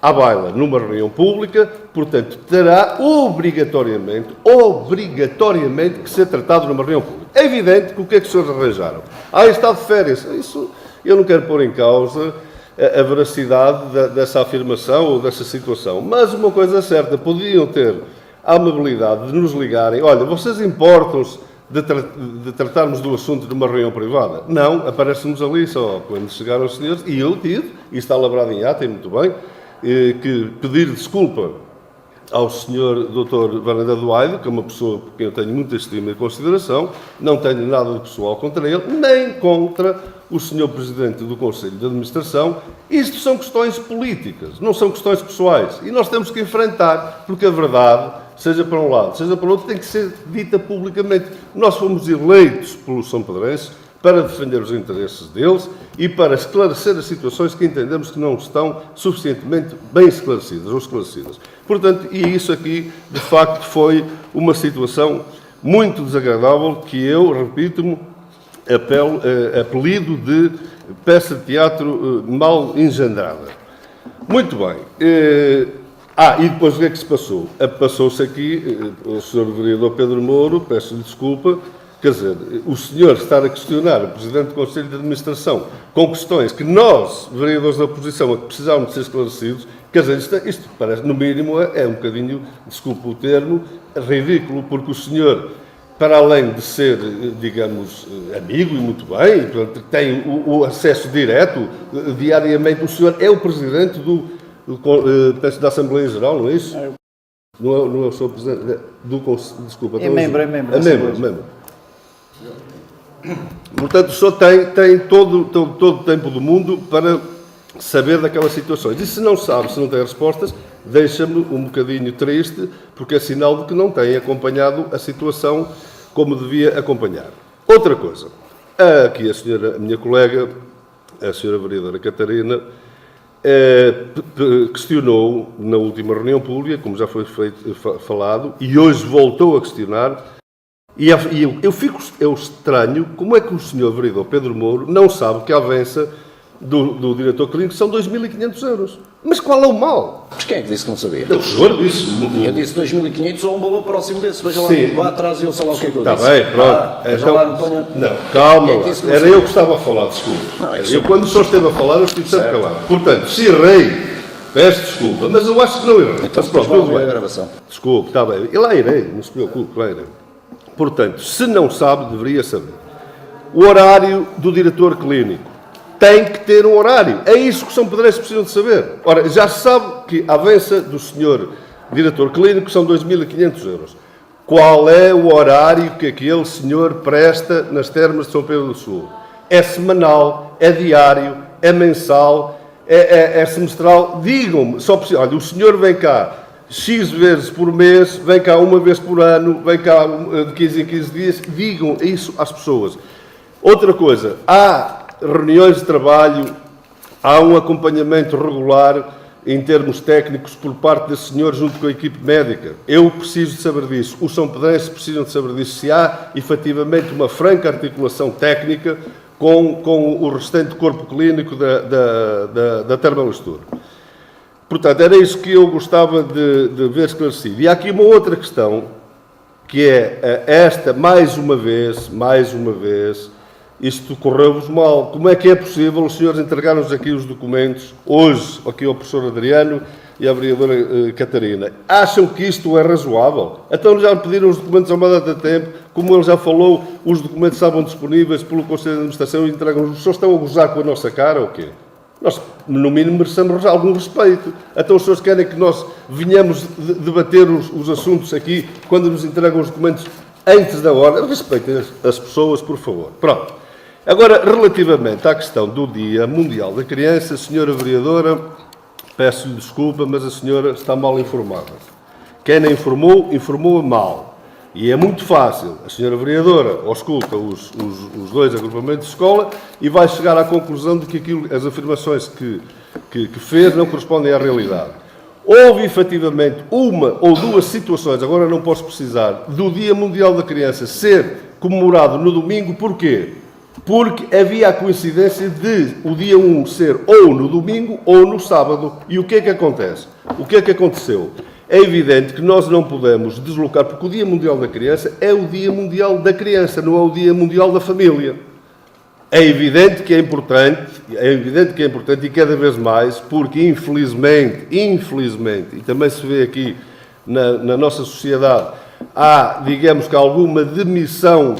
à baila numa reunião pública, portanto, terá obrigatoriamente que ser tratado numa reunião pública. É evidente que o que é que os senhores arranjaram? Está de férias. Isso eu não quero pôr em causa a veracidade dessa afirmação ou dessa situação. Mas uma coisa é certa, podiam ter a amabilidade de nos ligarem. Olha, vocês importam-se de tratarmos do assunto numa reunião privada? Não, aparece-nos ali só quando chegaram os senhores, e eu tive, e está lavrado em ata, e muito bem, que pedir desculpa ao Sr. Dr. Varanda Duaide, que é uma pessoa por quem eu tenho muita estima e consideração, não tenho nada de pessoal contra ele, nem contra o Sr. Presidente do Conselho de Administração. Isto são questões políticas, não são questões pessoais. E nós temos que enfrentar, porque a verdade, seja para um lado, seja para o outro, tem que ser dita publicamente. Nós fomos eleitos pelos são-pedrenses para defender os interesses deles e para esclarecer as situações que entendemos que não estão suficientemente bem esclarecidas ou esclarecidas. Portanto, e isso aqui, de facto, foi uma situação muito desagradável que eu, repito-me, apelido de peça de teatro mal engendrada. Muito bem. E depois o que é que se passou? Passou-se aqui, o Sr. Vereador Pedro Mouro, peço-lhe desculpa, quer dizer, o senhor estar a questionar o Presidente do Conselho de Administração com questões que nós, vereadores da oposição, precisávamos de ser esclarecidos, quer dizer, isto parece, no mínimo, é um bocadinho, desculpe o termo, ridículo, porque o senhor, para além de ser, digamos, amigo e muito bem, portanto, tem o acesso direto, diariamente, o senhor é o Presidente da Assembleia Geral, não é isso? Não é o senhor Presidente do Conselho, desculpa. É membro. É membro. Portanto, o senhor tem todo o tempo do mundo para saber daquelas situações. E se não sabe, se não tem respostas, deixa-me um bocadinho triste, porque é sinal de que não tem acompanhado a situação como devia acompanhar. Outra coisa. Aqui a minha colega, a senhora vereadora Catarina, questionou na última reunião pública, como já foi falado, e hoje voltou a questionar. E eu estranho como é que o senhor vereador Pedro Mouro não sabe que a avança do diretor clínico são 2.500 euros. Mas qual é o mal? Mas quem é que disse que não sabia? O senhor disse. Eu disse 2.500 ou um valor próximo desse. Veja lá atrás e eu sei lá o que é que eu disse. Está bem, pronto. Veja lá, António. Não, calma lá. Era eu que estava a falar, desculpe. Eu, quando o senhor esteve a falar, eu estive sempre calado. Portanto, se errei, peço desculpa, mas eu acho que não errei. Então, mas pronto, a gravação. Desculpe, está bem. E lá irei, não se preocupe, lá irei. Portanto, se não sabe, deveria saber. O horário do diretor clínico. Tem que ter um horário. É isso que os são-pedrenses precisam de saber. Ora, já se sabe que a avança do senhor diretor clínico são 2.500 euros. Qual é o horário que aquele senhor presta nas termas de São Pedro do Sul? É semanal? É diário? É mensal? É semestral? Digam-me. Só preciso. Olha, o senhor vem cá X vezes por mês, vem cá uma vez por ano, vem cá de 15 em 15 dias. Digam isso às pessoas. Outra coisa. Há reuniões de trabalho, há um acompanhamento regular em termos técnicos por parte desse senhor junto com a equipe médica. Eu preciso de saber disso. Os são-pedrenses precisam de saber disso. Se há, efetivamente, uma franca articulação técnica com o restante corpo clínico da Termolistur. Portanto, era isso que eu gostava de ver esclarecido. E há aqui uma outra questão, que é esta, mais uma vez, isto correu-vos mal. Como é que é possível os senhores entregar-nos aqui os documentos, hoje, aqui ao professor Adriano e à vereadora Catarina? Acham que isto é razoável? Então já me pediram os documentos há uma data de tempo, como ele já falou, os documentos estavam disponíveis pelo Conselho de Administração e entregam-nos. Os senhores estão a gozar com a nossa cara ou quê? Nós, no mínimo, merecemos algum respeito. Então os senhores querem que nós venhamos debater os assuntos aqui quando nos entregam os documentos antes da hora? Respeitem as pessoas, por favor. Pronto. Agora, relativamente à questão do Dia Mundial da Criança, a senhora vereadora, peço-lhe desculpa, mas a senhora está mal informada. Quem a informou mal. E é muito fácil. A senhora vereadora ausculta os dois agrupamentos de escola e vai chegar à conclusão de que as afirmações que fez não correspondem à realidade. houve efetivamente uma ou duas situações, agora não posso precisar, do Dia Mundial da Criança ser comemorado no domingo. Porquê? Porque havia a coincidência de o dia 1 ser ou no domingo ou no sábado. E o que é que acontece? O que é que aconteceu? É evidente que nós não podemos deslocar, porque o Dia Mundial da Criança é o Dia Mundial da Criança, não é o Dia Mundial da Família. É evidente que é importante e cada vez mais, porque infelizmente, e também se vê aqui na nossa sociedade, há, digamos que alguma demissão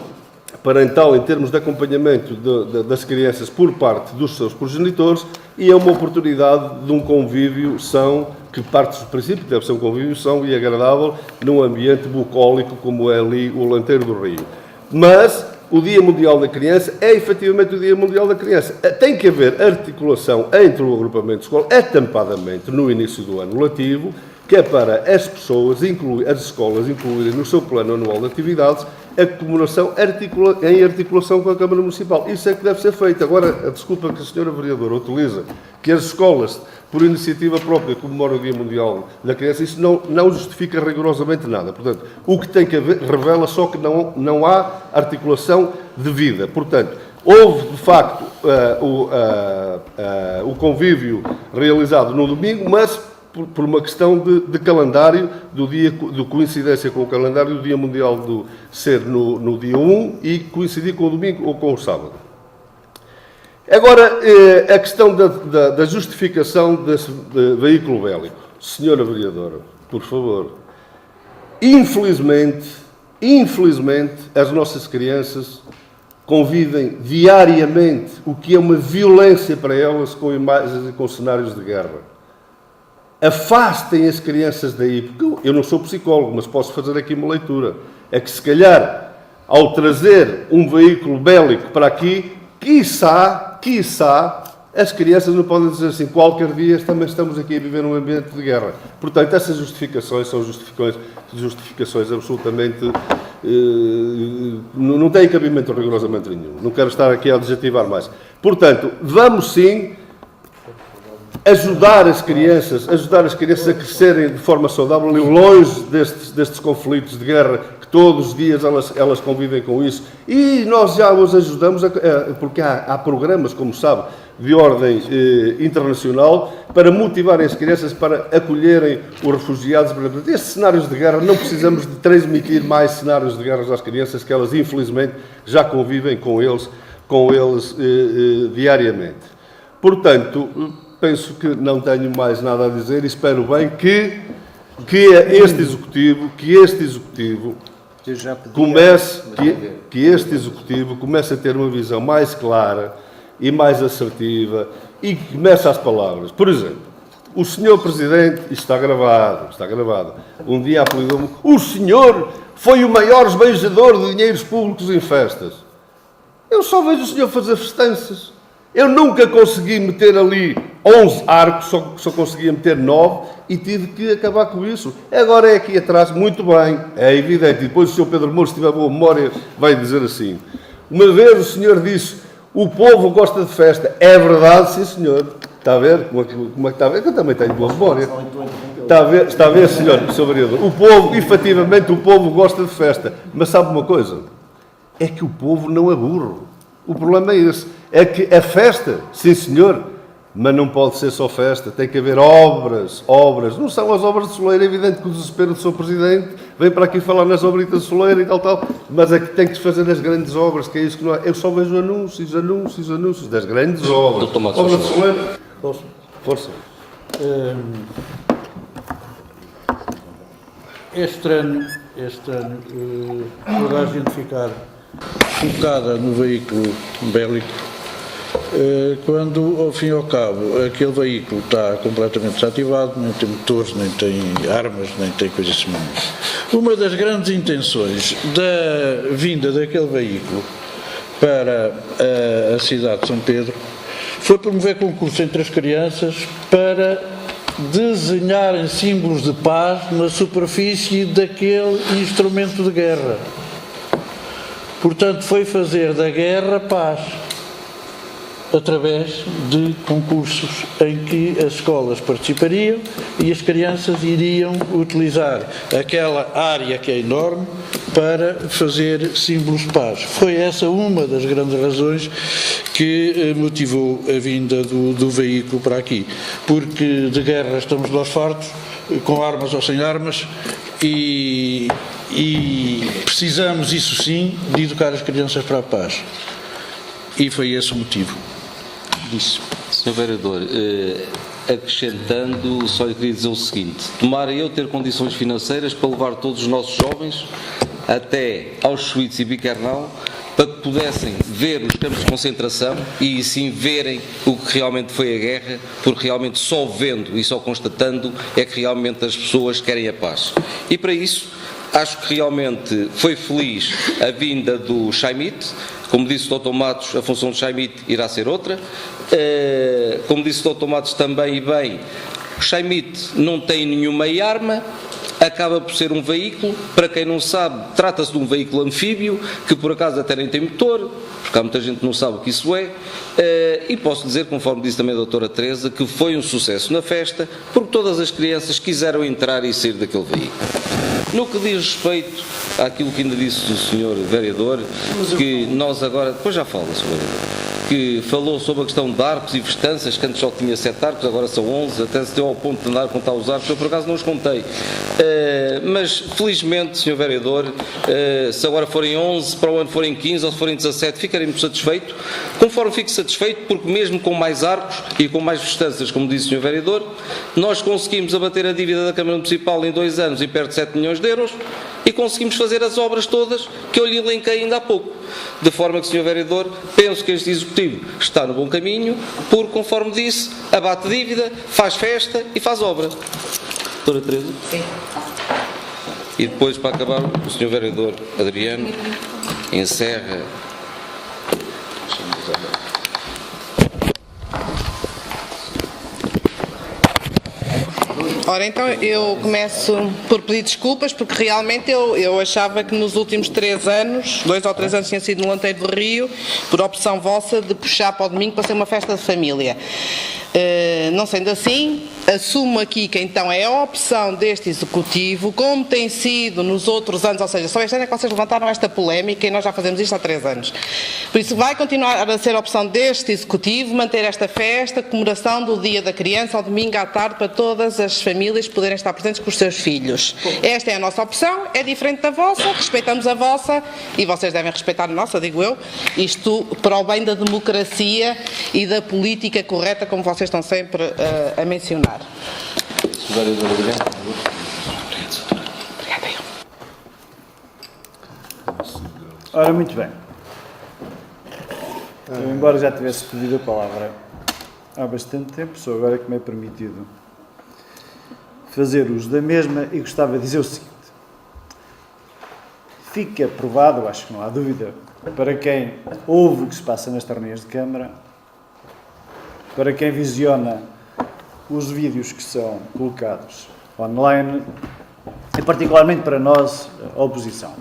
parental em termos de acompanhamento das crianças por parte dos seus progenitores, e é uma oportunidade de um convívio são, que parte do princípio que deve ser um convívio são e agradável num ambiente bucólico como é ali o Lanteiro do Rio. Mas o Dia Mundial da Criança é efetivamente o Dia Mundial da Criança. Tem que haver articulação entre o agrupamento escolar, atempadamente no início do ano letivo, que é para as pessoas, as escolas incluírem no seu plano anual de atividades a comemoração em articulação com a Câmara Municipal. Isso é que deve ser feito. Agora, a desculpa que a senhora Vereadora utiliza, que as escolas, por iniciativa própria, comemoram o Dia Mundial da Criança, isso não justifica rigorosamente nada. Portanto, o que tem que haver revela só que não há articulação devida. Portanto, houve, de facto, o convívio realizado no domingo, mas por uma questão de calendário, de coincidência com o calendário do Dia Mundial ser no dia 1 e coincidir com o domingo ou com o sábado. Agora, a questão da justificação desse veículo bélico. Senhora Vereadora, por favor, infelizmente, as nossas crianças convivem diariamente, o que é uma violência para elas, com imagens e com cenários de guerra. Afastem as crianças daí, porque eu não sou psicólogo, mas posso fazer aqui uma leitura. É que se calhar, ao trazer um veículo bélico para aqui, quiçá, as crianças não podem dizer assim, qualquer dia também estamos aqui a viver num ambiente de guerra. Portanto, essas justificações são justificações absolutamente... não têm cabimento rigorosamente nenhum. Não quero estar aqui a adjetivar mais. Portanto, vamos sim ajudar as crianças a crescerem de forma saudável e longe destes conflitos de guerra, que todos os dias elas convivem com isso. E nós já os ajudamos, porque há programas, como sabe, de ordem internacional, para motivarem as crianças para acolherem os refugiados. Estes cenários de guerra, não precisamos de transmitir mais cenários de guerra às crianças, que elas, infelizmente, já convivem com eles diariamente. Portanto, penso que não tenho mais nada a dizer e espero bem que este Executivo comece a ter uma visão mais clara e mais assertiva e que comece às palavras. Por exemplo, o Sr. Presidente, isto está gravado, um dia apelidou-me, o senhor foi o maior esbanjador de dinheiros públicos em festas. Eu só vejo o senhor fazer festanças. Eu nunca consegui meter ali 11 arcos, só conseguia meter 9 e tive que acabar com isso. Agora é aqui atrás, muito bem, é evidente. E depois o Sr. Pedro Moura, se tiver boa memória, vai dizer assim. Uma vez o senhor disse, o povo gosta de festa. É verdade, sim senhor. Está a ver? Como é que está a ver? Que eu também tenho boa memória. Está a ver, senhor vereador? Efetivamente, o povo gosta de festa. Mas sabe uma coisa? É que o povo não é burro. O problema é esse. É que a festa, sim senhor, mas não pode ser só festa, tem que haver obras. Não são as obras de soleira, é evidente que o desespero do Sr. Presidente vem para aqui falar nas obritas de soleira e tal, mas é que tem que se fazer as grandes obras, que é isso que não é. Eu só vejo anúncios das grandes obras. Obras de soleira. Força. Este ano, toda a gente ficar focada no veículo bélico, quando, ao fim e ao cabo, aquele veículo está completamente desativado, nem tem motores, nem tem armas, nem tem coisas semelhantes. Uma das grandes intenções da vinda daquele veículo para a cidade de São Pedro foi promover concurso entre as crianças para desenharem símbolos de paz na superfície daquele instrumento de guerra. Portanto, foi fazer da guerra paz. através de concursos em que as escolas participariam e as crianças iriam utilizar aquela área que é enorme para fazer símbolos pares. Foi essa uma das grandes razões que motivou a vinda do veículo para aqui, porque de guerra estamos nós fartos, com armas ou sem armas, e precisamos, isso sim, de educar as crianças para a paz. E foi esse o motivo disso. Sr. Vereador, acrescentando, só lhe queria dizer o seguinte: tomara eu ter condições financeiras para levar todos os nossos jovens até Auschwitz e Birkenau, para que pudessem ver os campos de concentração e sim verem o que realmente foi a guerra, porque realmente só vendo e só constatando é que realmente as pessoas querem a paz. E para isso, acho que realmente foi feliz a vinda do Chaimite. Como disse o Dr. Matos, a função do Chaimite irá ser outra. Como disse o Dr. Matos também, e bem, o Chaimite não tem nenhuma arma, acaba por ser um veículo. Para quem não sabe, trata-se de um veículo anfíbio, que por acaso até nem tem motor, porque há muita gente que não sabe o que isso é. E posso dizer, conforme disse também a doutora Teresa, que foi um sucesso na festa, porque todas as crianças quiseram entrar e sair daquele veículo. No que diz respeito àquilo que ainda disse o Sr. Vereador, que nós agora, depois já falo, Sr. Vereador, que falou sobre a questão de arcos e festanças, que antes só tinha 7 arcos, agora são 11, até se deu ao ponto de andar a contar os arcos, eu por acaso não os contei. Mas, felizmente, Sr. Vereador, se agora forem 11, para o ano forem 15 ou se forem 17, ficaremos satisfeitos, conforme fico satisfeito, porque mesmo com mais arcos e com mais festanças, como disse o Sr. Vereador, nós conseguimos abater a dívida da Câmara Municipal em 2 anos em perto de 7 milhões de euros e conseguimos fazer as obras todas que eu lhe elenquei ainda há pouco. De forma que, Sr. Vereador, penso que este Executivo está no bom caminho, porque, conforme disse, abate dívida, faz festa e faz obra. Doutora Teresa? Sim. E depois, para acabar, o Sr. Vereador Adriano encerra. Ora, então eu começo por pedir desculpas, porque realmente eu achava que nos últimos 3 anos, 2 ou 3 anos tinha sido no Lanteiro do Rio, por opção vossa de puxar para o domingo para ser uma festa de família. Não sendo assim, assumo aqui que então é a opção deste Executivo, como tem sido nos outros anos, ou seja, só este ano é que vocês levantaram esta polémica e nós já fazemos isto há 3 anos. Por isso vai continuar a ser a opção deste Executivo manter esta festa, comemoração do Dia da Criança, ao domingo à tarde, para todas as famílias poderem estar presentes com os seus filhos. Esta é a nossa opção, é diferente da vossa, respeitamos a vossa e vocês devem respeitar a nossa, digo eu, isto para o bem da democracia e da política correta, como vocês estão sempre a mencionar. Ora, muito bem. Eu, embora já tivesse pedido a palavra há bastante tempo, só agora que me é permitido fazer uso da mesma e gostava de dizer o seguinte. Fica provado, acho que não há dúvida, para quem ouve o que se passa nestas reuniões de Câmara, para quem visiona os vídeos que são colocados online, e particularmente para nós, a oposição,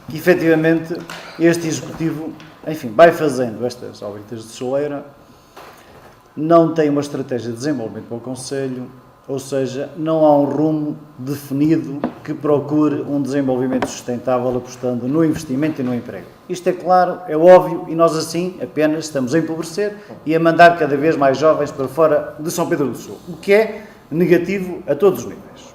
que efetivamente este Executivo, enfim, vai fazendo estas óbitas de soleira, não tem uma estratégia de desenvolvimento para o Conselho, ou seja, não há um rumo definido que procure um desenvolvimento sustentável apostando no investimento e no emprego. Isto é claro, é óbvio, e nós assim apenas estamos a empobrecer e a mandar cada vez mais jovens para fora de São Pedro do Sul, o que é negativo a todos os níveis.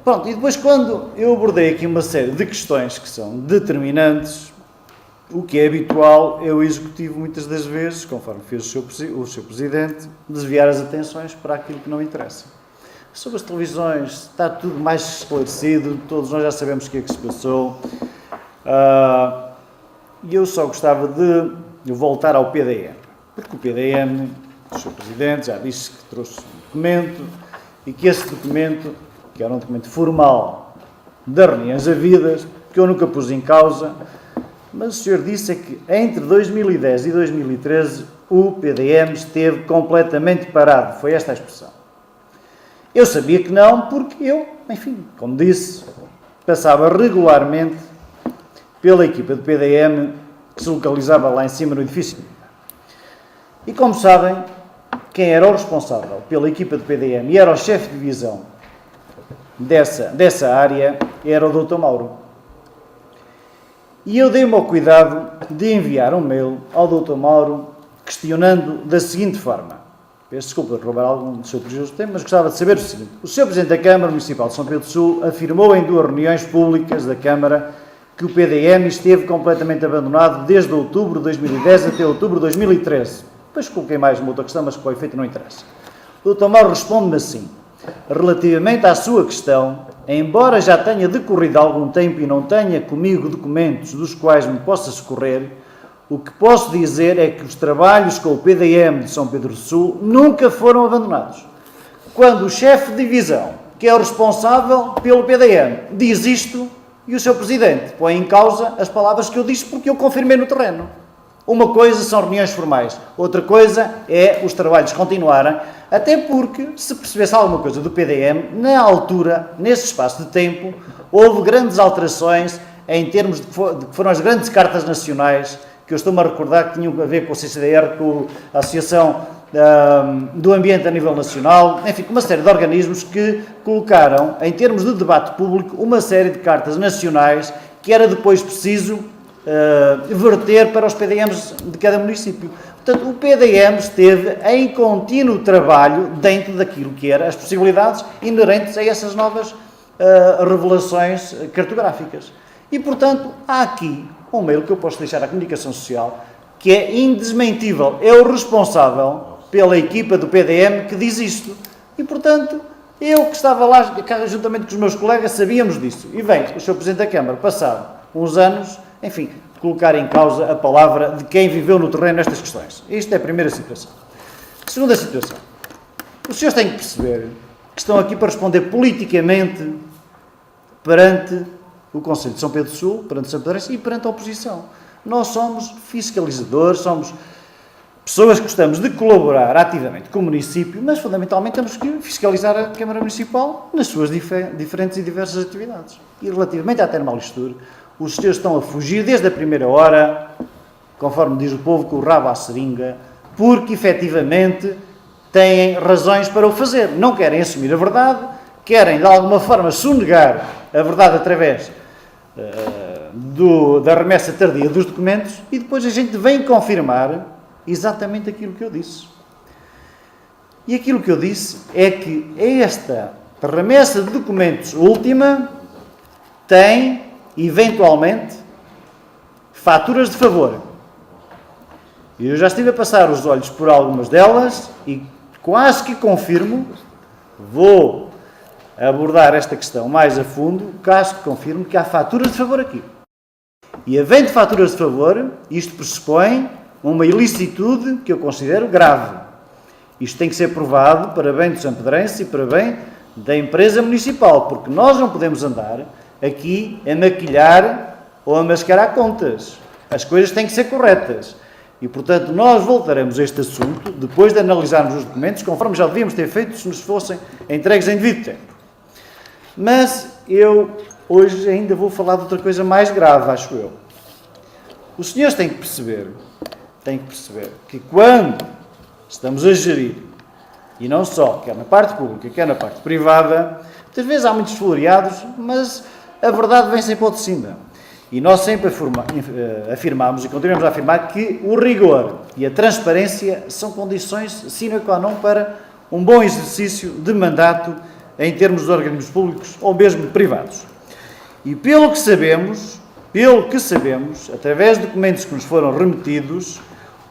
Pronto, e depois quando eu abordei aqui uma série de questões que são determinantes, o que é habitual é o Executivo, muitas das vezes, conforme fez o seu Presidente, desviar as atenções para aquilo que não interessa. Sobre as televisões, está tudo mais esclarecido, todos nós já sabemos o que é que se passou. E eu só gostava de voltar ao PDM, porque o PDM, o seu Presidente, já disse que trouxe um documento e que esse documento, que era um documento formal das reuniões havidas, que eu nunca pus em causa, mas o senhor disse é que entre 2010 e 2013 o PDM esteve completamente parado. Foi esta a expressão. Eu sabia que não, porque eu, enfim, como disse, passava regularmente pela equipa do PDM que se localizava lá em cima no edifício. E como sabem, quem era o responsável pela equipa do PDM e era o chefe de divisão dessa área era o Dr. Mauro. E eu dei-me ao cuidado de enviar um mail ao Dr. Mauro questionando da seguinte forma. Peço desculpa de roubar algum do seu precioso tempo, mas gostava de saber o seguinte. O Sr. Presidente da Câmara Municipal de São Pedro do Sul afirmou em 2 reuniões públicas da Câmara que o PDM esteve completamente abandonado desde outubro de 2010 até outubro de 2013. Depois coloquei mais uma outra questão, mas com o efeito não interessa. O Dr. Mauro responde-me assim. Relativamente à sua questão, embora já tenha decorrido algum tempo e não tenha comigo documentos dos quais me possa socorrer, o que posso dizer é que os trabalhos com o PDM de São Pedro do Sul nunca foram abandonados. Quando o chefe de divisão, que é o responsável pelo PDM, diz isto e o seu presidente põe em causa as palavras que eu disse porque eu confirmei no terreno. Uma coisa são reuniões formais, outra coisa é os trabalhos continuarem, até porque, se percebesse alguma coisa do PDM, na altura, nesse espaço de tempo, houve grandes alterações em termos de que foram as grandes cartas nacionais, que eu estou-me a recordar que tinham a ver com o CCDR, com a Associação do Ambiente a nível nacional, enfim, com uma série de organismos que colocaram, em termos de debate público, uma série de cartas nacionais que era depois preciso verter para os PDMs de cada município. Portanto, o PDM esteve em contínuo trabalho dentro daquilo que eram as possibilidades inerentes a essas novas revelações cartográficas. E, portanto, há aqui um mail que eu posso deixar à comunicação social que é indesmentível. É o responsável pela equipa do PDM que diz isto. E, portanto, eu que estava lá, juntamente com os meus colegas, sabíamos disso. E vem o Sr. Presidente da Câmara, passado uns anos, enfim, colocar em causa a palavra de quem viveu no terreno nestas questões. Isto é a primeira situação. Segunda situação. Os senhores têm que perceber que estão aqui para responder politicamente perante o Conselho de São Pedro do Sul, perante São Pedro e perante a oposição. Nós somos fiscalizadores, somos pessoas que gostamos de colaborar ativamente com o município, mas fundamentalmente temos que fiscalizar a Câmara Municipal nas suas diferentes e diversas atividades. E relativamente à Termalistur, os senhores estão a fugir desde a primeira hora, conforme diz o povo, com o rabo à seringa, porque efetivamente têm razões para o fazer. Não querem assumir a verdade, querem de alguma forma sonegar a verdade através da remessa tardia dos documentos e depois a gente vem confirmar exatamente aquilo que eu disse. E aquilo que eu disse é que esta remessa de documentos última tem, eventualmente, faturas de favor. E eu já estive a passar os olhos por algumas delas e quase que confirmo, vou abordar esta questão mais a fundo, quase que confirmo que há faturas de favor aqui. E havendo faturas de favor, isto pressupõe uma ilicitude que eu considero grave. Isto tem que ser provado para bem do sampedrense e para bem da empresa municipal, porque nós não podemos andar aqui a maquilhar ou a mascarar contas. As coisas têm que ser corretas. E, portanto, nós voltaremos a este assunto depois de analisarmos os documentos, conforme já devíamos ter feito se nos fossem entregues em devido tempo. Mas eu hoje ainda vou falar de outra coisa mais grave, acho eu. Os senhores têm que perceber que quando estamos a gerir, e não só, quer na parte pública, quer na parte privada, muitas vezes há muitos floreados, mas a verdade vem sempre ao de cima. E nós sempre afirmamos e continuamos a afirmar que o rigor e a transparência são condições sine qua non para um bom exercício de mandato em termos de organismos públicos ou mesmo privados. E pelo que sabemos, através de documentos que nos foram remetidos,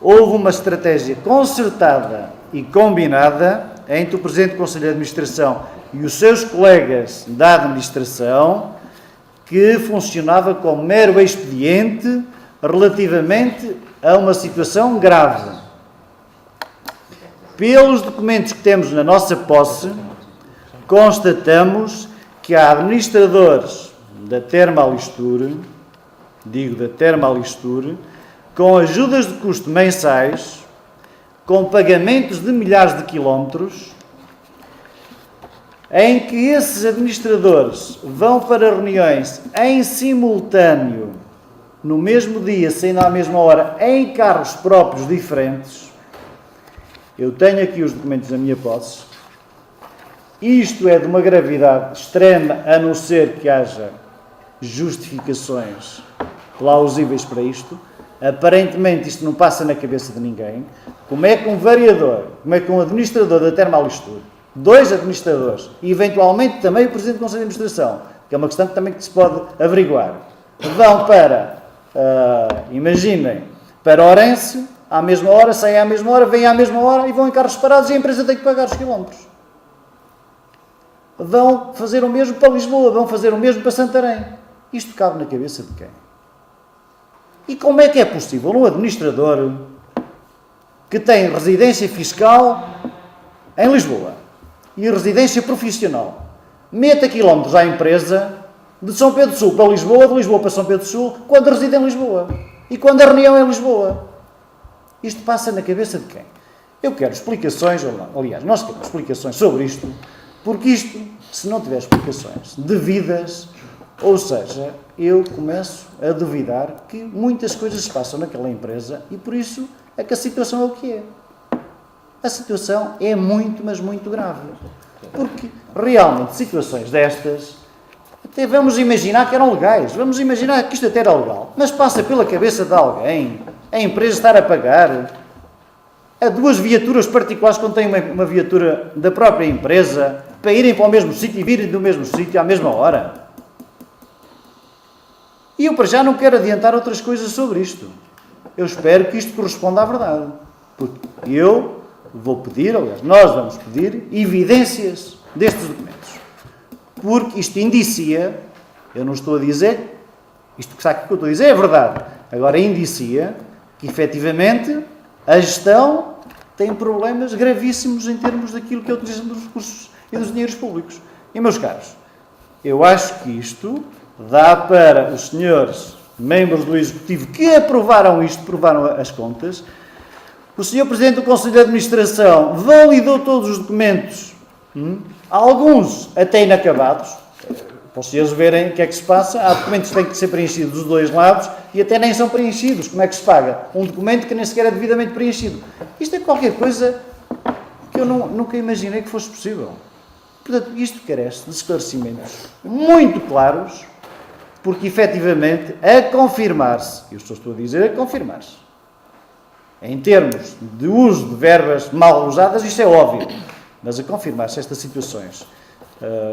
houve uma estratégia concertada e combinada entre o Presidente do Conselho de Administração e os seus colegas da Administração, que funcionava como mero expediente relativamente a uma situação grave. Pelos documentos que temos na nossa posse, constatamos que há administradores da Termalistur, com ajudas de custo mensais, com pagamentos de milhares de quilómetros, em que esses administradores vão para reuniões em simultâneo, no mesmo dia, saindo à mesma hora, em carros próprios diferentes, Eu tenho aqui os documentos na minha posse. Isto é de uma gravidade extrema, a não ser que haja justificações plausíveis para isto. Aparentemente isto não passa na cabeça de ninguém. Como é que um vereador, como é que um administrador da Termolistur, 2 administradores e eventualmente também o Presidente do Conselho de Administração, que é uma questão que também se pode averiguar, vão para, imaginem, para Orense, à mesma hora, saem à mesma hora, vêm à mesma hora e vão em carros separados e a empresa tem que pagar os quilómetros. Vão fazer o mesmo para Lisboa, vão fazer o mesmo para Santarém. Isto cabe na cabeça de quem? E como é que é possível um administrador que tem residência fiscal em Lisboa e residência profissional meta quilómetros à empresa de São Pedro do Sul para Lisboa, de Lisboa para São Pedro do Sul, quando reside em Lisboa e quando a reunião é em Lisboa? Isto passa na cabeça de quem? Eu quero explicações, aliás, nós queremos explicações sobre isto, porque isto, se não tiver explicações devidas, ou seja, eu começo a duvidar que muitas coisas se passam naquela empresa e por isso é que a situação é o que é. A situação é muito, mas muito grave. Porque realmente situações destas, até vamos imaginar que eram legais, vamos imaginar que isto até era legal, mas passa pela cabeça de alguém a empresa estar a pagar a 2 viaturas particulares quando tem uma viatura da própria empresa para irem para o mesmo sítio e virem do mesmo sítio à mesma hora. E eu para já não quero adiantar outras coisas sobre isto. Eu espero que isto corresponda à verdade. Porque eu vou pedir, aliás, nós vamos pedir evidências destes documentos. Porque isto indicia, eu não estou a dizer, isto que está aqui que eu estou a dizer é verdade. Agora indicia que efetivamente a gestão tem problemas gravíssimos em termos daquilo que é a utilização dos recursos e dos dinheiros públicos. E meus caros, eu acho que isto dá para os senhores membros do Executivo que aprovaram isto, aprovaram as contas. O senhor Presidente do Conselho de Administração validou todos os documentos, alguns até inacabados, para os senhores verem o que é que se passa. Há documentos que têm que ser preenchidos dos 2 lados e até nem são preenchidos. Como é que se paga um documento que nem sequer é devidamente preenchido? Isto é qualquer coisa que eu nunca imaginei que fosse possível. Portanto, isto carece de esclarecimentos muito claros, porque efetivamente a confirmar-se, eu estou a dizer a confirmar-se, em termos de uso de verbas mal usadas, isto é óbvio, mas a confirmar-se estas situações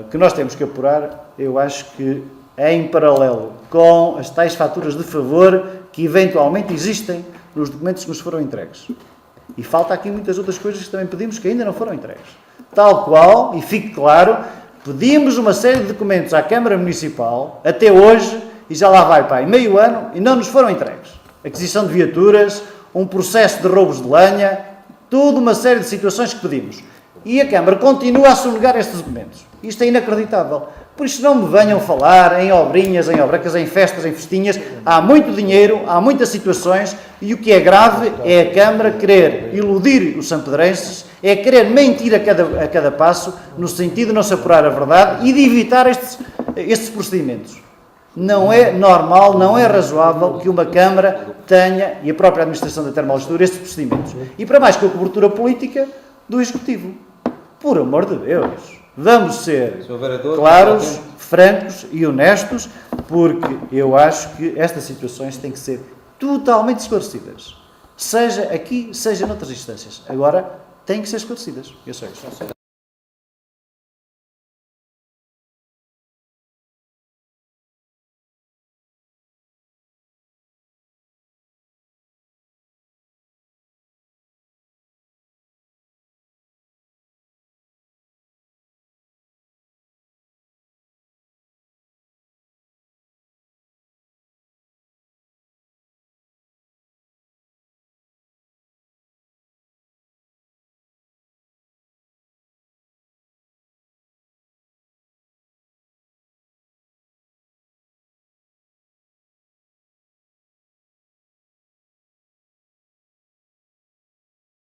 que nós temos que apurar, eu acho que é em paralelo com as tais faturas de favor que eventualmente existem nos documentos que nos foram entregues. E falta aqui muitas outras coisas que também pedimos que ainda não foram entregues. Tal qual, e fique claro, pedimos uma série de documentos à Câmara Municipal, até hoje, e já lá vai, pai, meio ano, e não nos foram entregues. Aquisição de viaturas, um processo de roubos de lenha, toda uma série de situações que pedimos. E a Câmara continua a sonegar estes documentos. Isto é inacreditável. Por isso não me venham falar em obrinhas, em obrecas, em festas, em festinhas. Há muito dinheiro, há muitas situações, e o que é grave é a Câmara querer iludir os sampedrenses, é querer mentir a cada passo, no sentido de não se apurar a verdade e de evitar estes procedimentos. Não é normal, não é razoável que uma Câmara tenha, e a própria Administração da Termolistur, estes procedimentos. E para mais com a cobertura política do Executivo. Por amor de Deus, vamos ser claros, francos e honestos, porque eu acho que estas situações têm que ser totalmente esclarecidas. Seja aqui, seja noutras instâncias. Agora, têm que ser esclarecidas. Eu sei isso.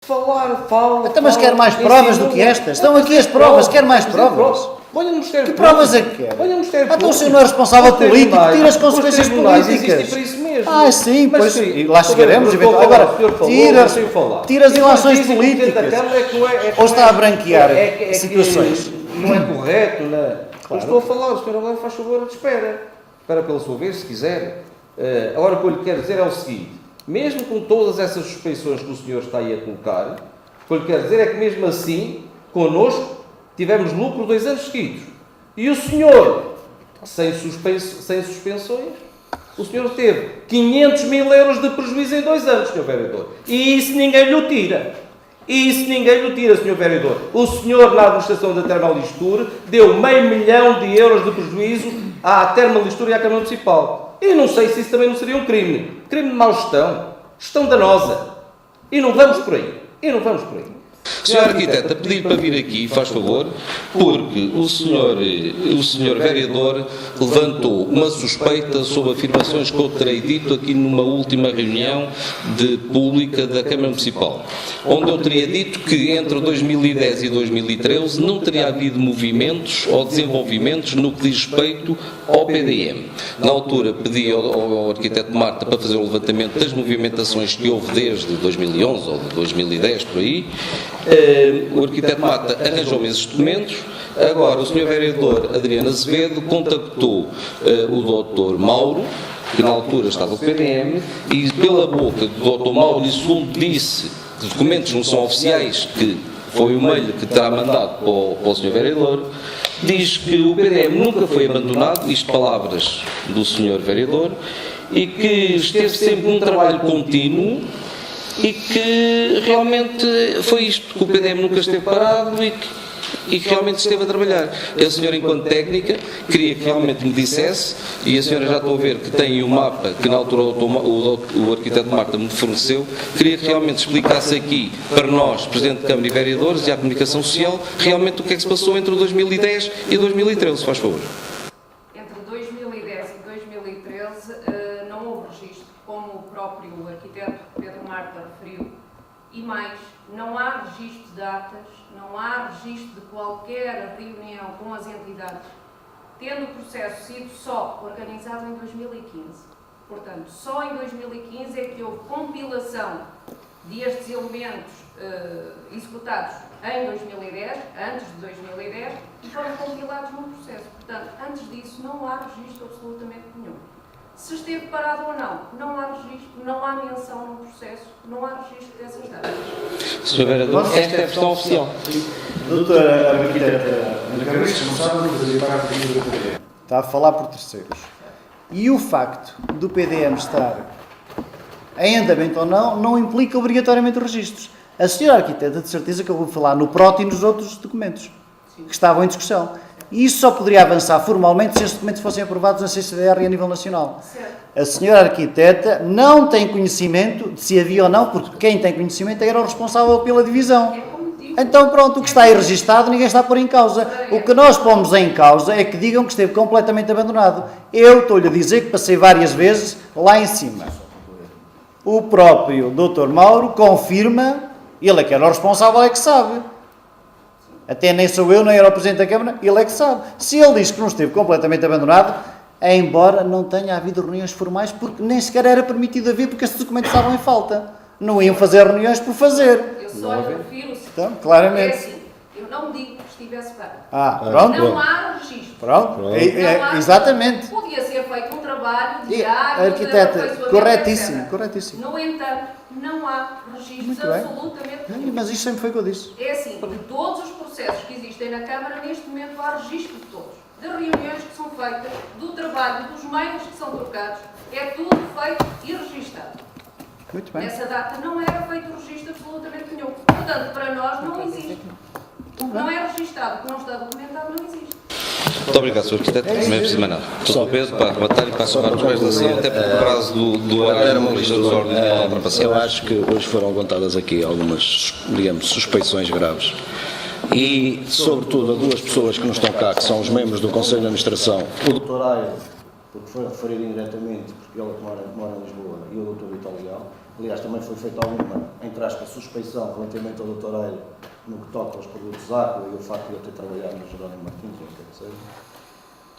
Fala. Então, mas quer mais provas do que estas? Estão aqui as provas, quer mais provas? Que provas é que quer? Olha o Ministério Então o Público. senhor não é responsável político, tira as consequências Os tribunais existem políticas. para isso mesmo. mesmo. Sim, Mas, pois, sim, e lá chegaremos. Agora, tira as ilações políticas. Ou está a branquear situações. Não é correto, não é? Eu estou a falar, o Sr. Avelino faz favor de espera. Espera pela sua vez, se quiser. Agora o que eu lhe quero dizer é o seguinte, mesmo com todas essas suspeições que o senhor está aí a colocar, o que eu lhe quero dizer é que mesmo assim, connosco, tivemos lucro 2 anos seguidos. E o senhor, sem suspensões, o senhor teve 500 mil euros de prejuízo em 2 anos, Sr. Vereador. E isso ninguém lhe tira. Sr. Vereador. O senhor, na administração da Termalistur, deu €500 mil de prejuízo à Termalistur e à Câmara Municipal. E não sei se isso também não seria um crime. Crime de mau gestão danosa. E não vamos por aí. Sr. Arquiteto, a pedir para vir aqui, faz favor, porque o senhor vereador levantou uma suspeita sobre afirmações que eu terei dito aqui numa última reunião pública da Câmara Municipal, onde eu teria dito que entre 2010 e 2013 não teria havido movimentos ou desenvolvimentos no que diz respeito ao PDM. Na altura pedi ao arquiteto Marta para fazer o levantamento das movimentações que houve desde 2011 ou de 2010 por aí. O arquiteto Marta arranjou-me esses documentos. Agora o Sr. Vereador Adriano Azevedo contactou o Dr. Mauro, que na altura estava no PDM, e pela boca do Dr. Mauro Issulo disse que os documentos não são oficiais, que foi o mail que terá mandado para o Sr. Vereador, diz que o PDM nunca foi abandonado, isto palavras do Sr. Vereador, e que esteve sempre num trabalho contínuo e que realmente foi isto, que o PDM nunca esteve parado e que realmente esteve a trabalhar. A senhora, enquanto técnica, queria que realmente me dissesse, e a senhora já estou a ver que tem o mapa que na altura o arquiteto Marta me forneceu, queria que realmente explicasse aqui para nós, Presidente de Câmara e Vereadores e à Comunicação Social, realmente o que é que se passou entre 2010 e 2013, se faz favor. Entre 2010 e 2013 não houve registro, como o próprio arquiteto Pedro Marta referiu, e mais, não há registro de datas, não há registro de qualquer reunião com as entidades, tendo o processo sido só organizado em 2015. Portanto, só em 2015 é que houve compilação destes elementos executados em 2010, antes de 2010, e foram compilados num processo. Portanto, antes disso não há registro absolutamente nenhum. Se esteve parado ou não, não há registro, não há menção no processo, não há registro dessas datas. Sr. Vereador, esta é a versão oficial. Doutora arquiteta Ana Carlos, não sabe fazer parte do PDM. Está a falar por terceiros. E o facto do PDM estar em andamento ou não implica obrigatoriamente os registros. A senhora arquiteta, de certeza que eu vou falar no PROT e nos outros documentos que estavam em discussão. E isso só poderia avançar formalmente se estes documentos fossem aprovados na CCDR e a nível nacional. Certo. A senhora arquiteta não tem conhecimento de se havia ou não, porque quem tem conhecimento era o responsável pela divisão. Então pronto, o que está aí registado ninguém está a pôr em causa. O que nós pomos em causa é que digam que esteve completamente abandonado. Eu estou-lhe a dizer que passei várias vezes lá em cima. O próprio Dr. Mauro confirma, ele é que era o responsável, é que sabe. Até nem sou eu, nem era o Presidente da Câmara, ele é que sabe. Se ele diz que não esteve completamente abandonado, embora não tenha havido reuniões formais, porque nem sequer era permitido haver, porque esses documentos estavam em falta. Não iam fazer reuniões por fazer. Eu só lhe refiro-se. Então, claramente. É assim, eu não digo que estivesse parado. Pronto. Não há registro. Pronto. Exatamente. Podia ser feito um trabalho diário. Arquiteta, corretíssimo, corretíssimo. No entanto, não há registros absolutamente nenhum. Mas isto sempre foi o que eu disse. É assim, de todos os processos que existem na Câmara, neste momento há registro de todos. De reuniões que são feitas, do trabalho, dos meios que são trocados, é tudo feito e registado. Muito bem. Nessa data não era feito registro absolutamente nenhum. Portanto, para nós não existe. O que não é registado, o que não está documentado, não existe. Muito obrigado, Sr. Arquiteto. Não é preciso mais nada. Só Pedro para arrematar e para acabar os mais assim, até porque o prazo do horário não lista dos ordens não ultrapassado. Eu acho que hoje foram levantadas aqui algumas, digamos, suspeições graves. E, sobretudo, a duas pessoas que não estão cá, que são os membros do Conselho de Administração. O Dr. Aire, porque foi referido indiretamente, porque ele mora em Lisboa, e o Dr. Vitor Leal. Aliás, também foi feita alguma, entre aspas, suspeição relativamente ao Dr. Aire no que toca aos produtos Aqua e o facto de eu ter trabalhado no Jerónimo Martins, ou o que é que seja.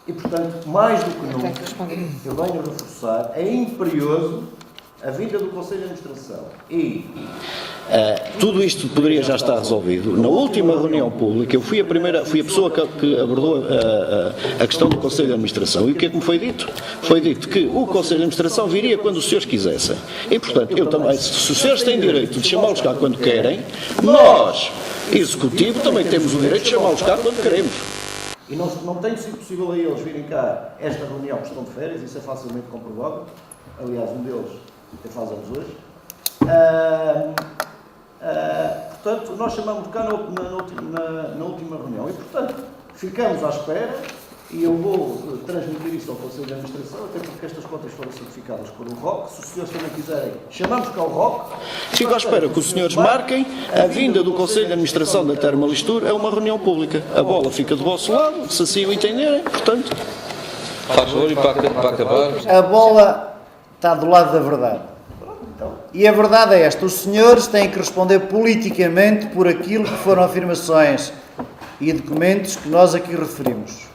E, portanto, mais do que Tenho nunca, que responder. eu venho a reforçar, é imperioso a vinda do Conselho de Administração e Tudo isto poderia já estar resolvido. Na última reunião pública, eu fui a pessoa que abordou a questão do Conselho de Administração. E o que é que me foi dito? Foi dito que o Conselho de Administração viria quando os senhores quisessem. E, portanto, eu também, se os senhores têm direito de chamá-los cá quando querem, nós, Executivo, também temos o direito de chamá-los cá quando queremos. E não tem sido possível a eles virem cá esta reunião que estão de férias, isso é facilmente comprovável. Aliás, um deles até faz anos hoje. Portanto, nós chamamos cá na última reunião e, portanto, ficamos à espera e eu vou transmitir isto ao Conselho de Administração, até porque estas contas foram certificadas por um ROC. Se os senhores também quiserem, chamamos cá o ROC. Fico à espera que os senhores marquem a vinda do Conselho de Administração da Termalistur a uma reunião pública. A bola fica do vosso lado, se assim o entenderem, portanto. Faz favor, e para acabar. A bola está do lado da verdade. E a verdade é esta: os senhores têm que responder politicamente por aquilo que foram afirmações e documentos que nós aqui referimos.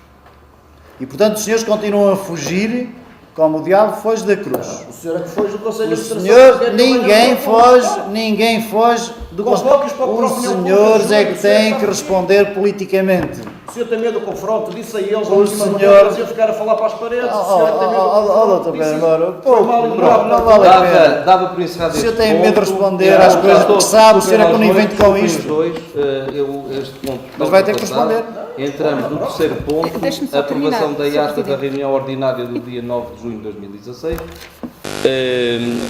E, portanto, os senhores continuam a fugir como o diabo foge da cruz. O senhor é que foge do Conselho de O Administração. senhor, ninguém foge do Conselho. Os senhores é que têm que responder politicamente. O senhor tem medo do confronto, disse a eles, O senhor... eu ficar a falar para as paredes, o senhor é que tem medo do confronto. Doutor Pedro Moura, não vale a pena. Dava por encerrado O senhor este tem ponto. medo de responder às coisas que sabe, o senhor é conivente com isto. Este ponto Mas vai ter que responder. Entramos no terceiro ponto, Deixe-me só a aprovação terminar, da ata Sr. da Presidente. reunião ordinária do dia 9 de junho de 2016.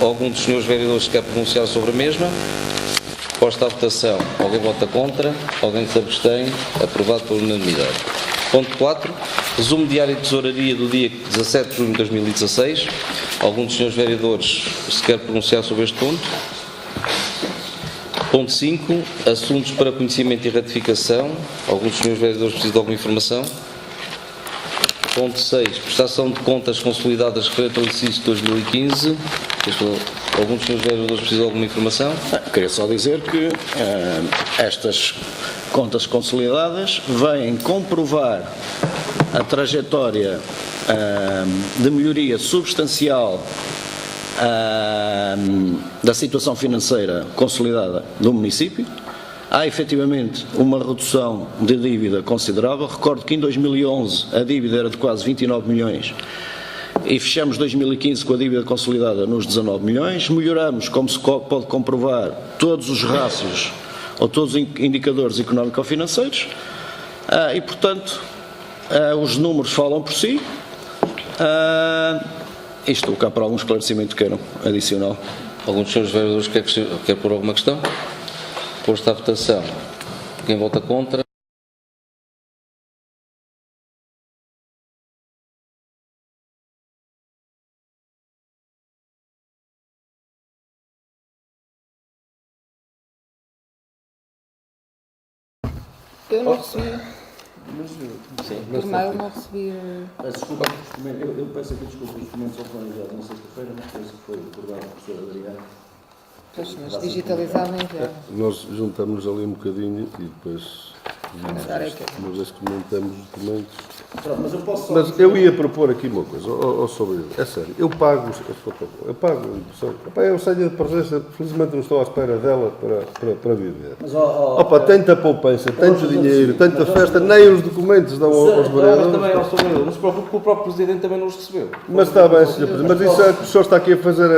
Algum dos senhores vereadores quer pronunciar sobre a mesma? Posta à votação. Alguém vota contra? Alguém se abstém? Aprovado por unanimidade. Ponto 4. Resumo diário de tesouraria do dia 17 de junho de 2016. Algum dos senhores vereadores se quer pronunciar sobre este ponto? Ponto 5. Assuntos para conhecimento e ratificação. Alguns dos senhores vereadores precisam de alguma informação? Ponto 6. Prestação de contas consolidadas referente ao exercício de 2015. Alguns dos senhores vereadores precisam de alguma informação? Queria só dizer que estas contas consolidadas vêm comprovar a trajetória de melhoria substancial da situação financeira consolidada do município. Há efetivamente uma redução de dívida considerável. Recordo que em 2011 a dívida era de quase 29 milhões e fechamos 2015 com a dívida consolidada nos 19 milhões. Melhoramos, como se pode comprovar, todos os rácios ou todos os indicadores económico-financeiros e, portanto, os números falam por si. Estou cá para algum esclarecimento que queiram adicional. Alguns dos senhores vereadores quer pôr alguma questão? Posto à votação. Quem vota contra? Eu não recebi. Por mail não recebi. Peço desculpa, eu peço aqui desculpa, os documentos só foram enviados na sexta-feira, mas penso que foi recordado o professor Adriano. Pois, mas digitalizado nem enviado. Nós juntamos ali um bocadinho e depois mas este comentamos os documentos. Pronto, mas eu posso só Mas eu ia propor aqui uma coisa, sobre ele. É sério, eu pago a impressão. Eu saio de presença, felizmente não estou à espera dela para viver. Mas, tanta poupança, tanto dinheiro, tanta festa, nem os documentos dão aos vereadores. Também ao Sr. Vereador, não se preocupe que o próprio Presidente também não os recebeu. Mas está bem, Sr. Presidente, mas isso é que o senhor está aqui a fazer,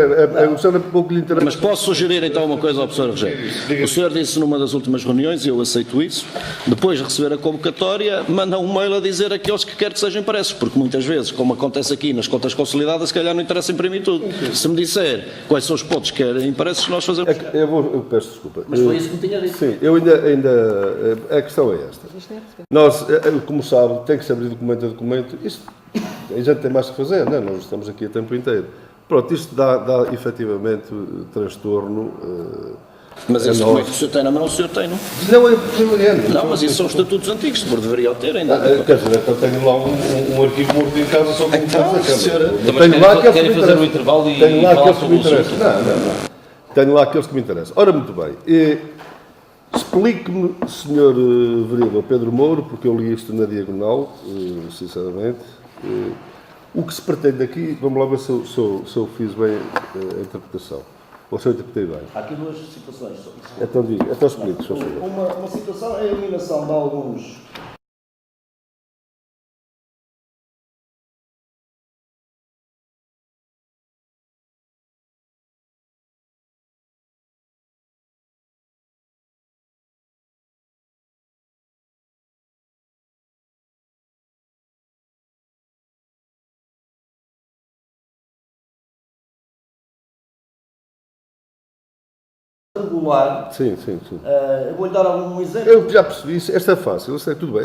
o senhor é pouco lhe interessa. Mas posso sugerir então uma coisa ao professor Rogério. O senhor disse numa das últimas reuniões, e eu aceito isso, depois de receber a convocatória, manda um mail a dizer aqueles que quer que sejam impressos, porque muitas vezes, como acontece aqui nas contas consolidadas, se calhar não interessa imprimir tudo. Se me disser quais são os pontos que querem impressos, nós fazemos. Eu peço desculpa. Mas foi isso que me tinha dito. Sim, eu ainda a questão é esta. Nós, como sabe, tem que se abrir documento a documento. Isto, a gente tem mais que fazer, não é? Nós estamos aqui o tempo inteiro. Pronto, isto dá efetivamente transtorno. Mas esse documento que o senhor tem na mão, o senhor tem, não? Não, é Não, mas isso são estatutos antigos, por deveriam ter ainda. Quer dizer, eu tenho lá um arquivo morto em casa sobre o Então, Mas querem fazer um intervalo e tenho lá falar aqueles que sobre me o assunto? interessam. Não. Tenho lá aqueles que me interessam. Ora, muito bem. Explique-me, Sr. Vereador Pedro Mouro, porque eu li isto na diagonal, sinceramente, O que se pretende aqui, vamos lá ver se eu fiz bem a interpretação, ou se eu interpretei bem. Há aqui duas situações. Então digo, então explico, só favor. Uma situação é a eliminação de alguns regular. Sim. Eu vou-lhe dar algum exemplo. Eu já percebi isso, esta é fácil, eu sei, tudo bem.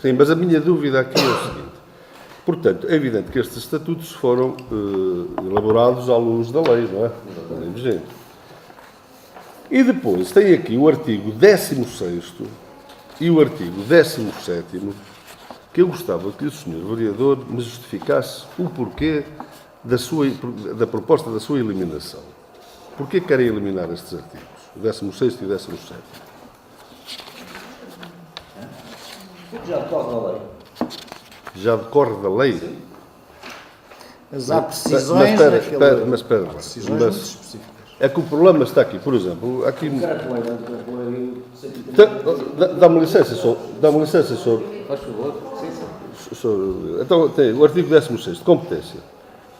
Sim, mas a minha dúvida aqui é o seguinte. Portanto, é evidente que estes estatutos foram elaborados à luz da lei, não é? Da lei vigente. E depois tem aqui o artigo 16º e o artigo 17º, que eu gostava que o Sr. Vereador me justificasse o porquê da proposta da sua eliminação. Porquê querem eliminar estes artigos, o 16º e o 17º? Porque já decorre da lei. Já decorre da lei? Sim. Mas há precisões Mas espera lá. Decisões muito específicas. É que o problema está aqui, por exemplo, aqui... Decreto-lei. Dá-me licença, senhor. Faz favor. Então, tem o artigo 16º, competência.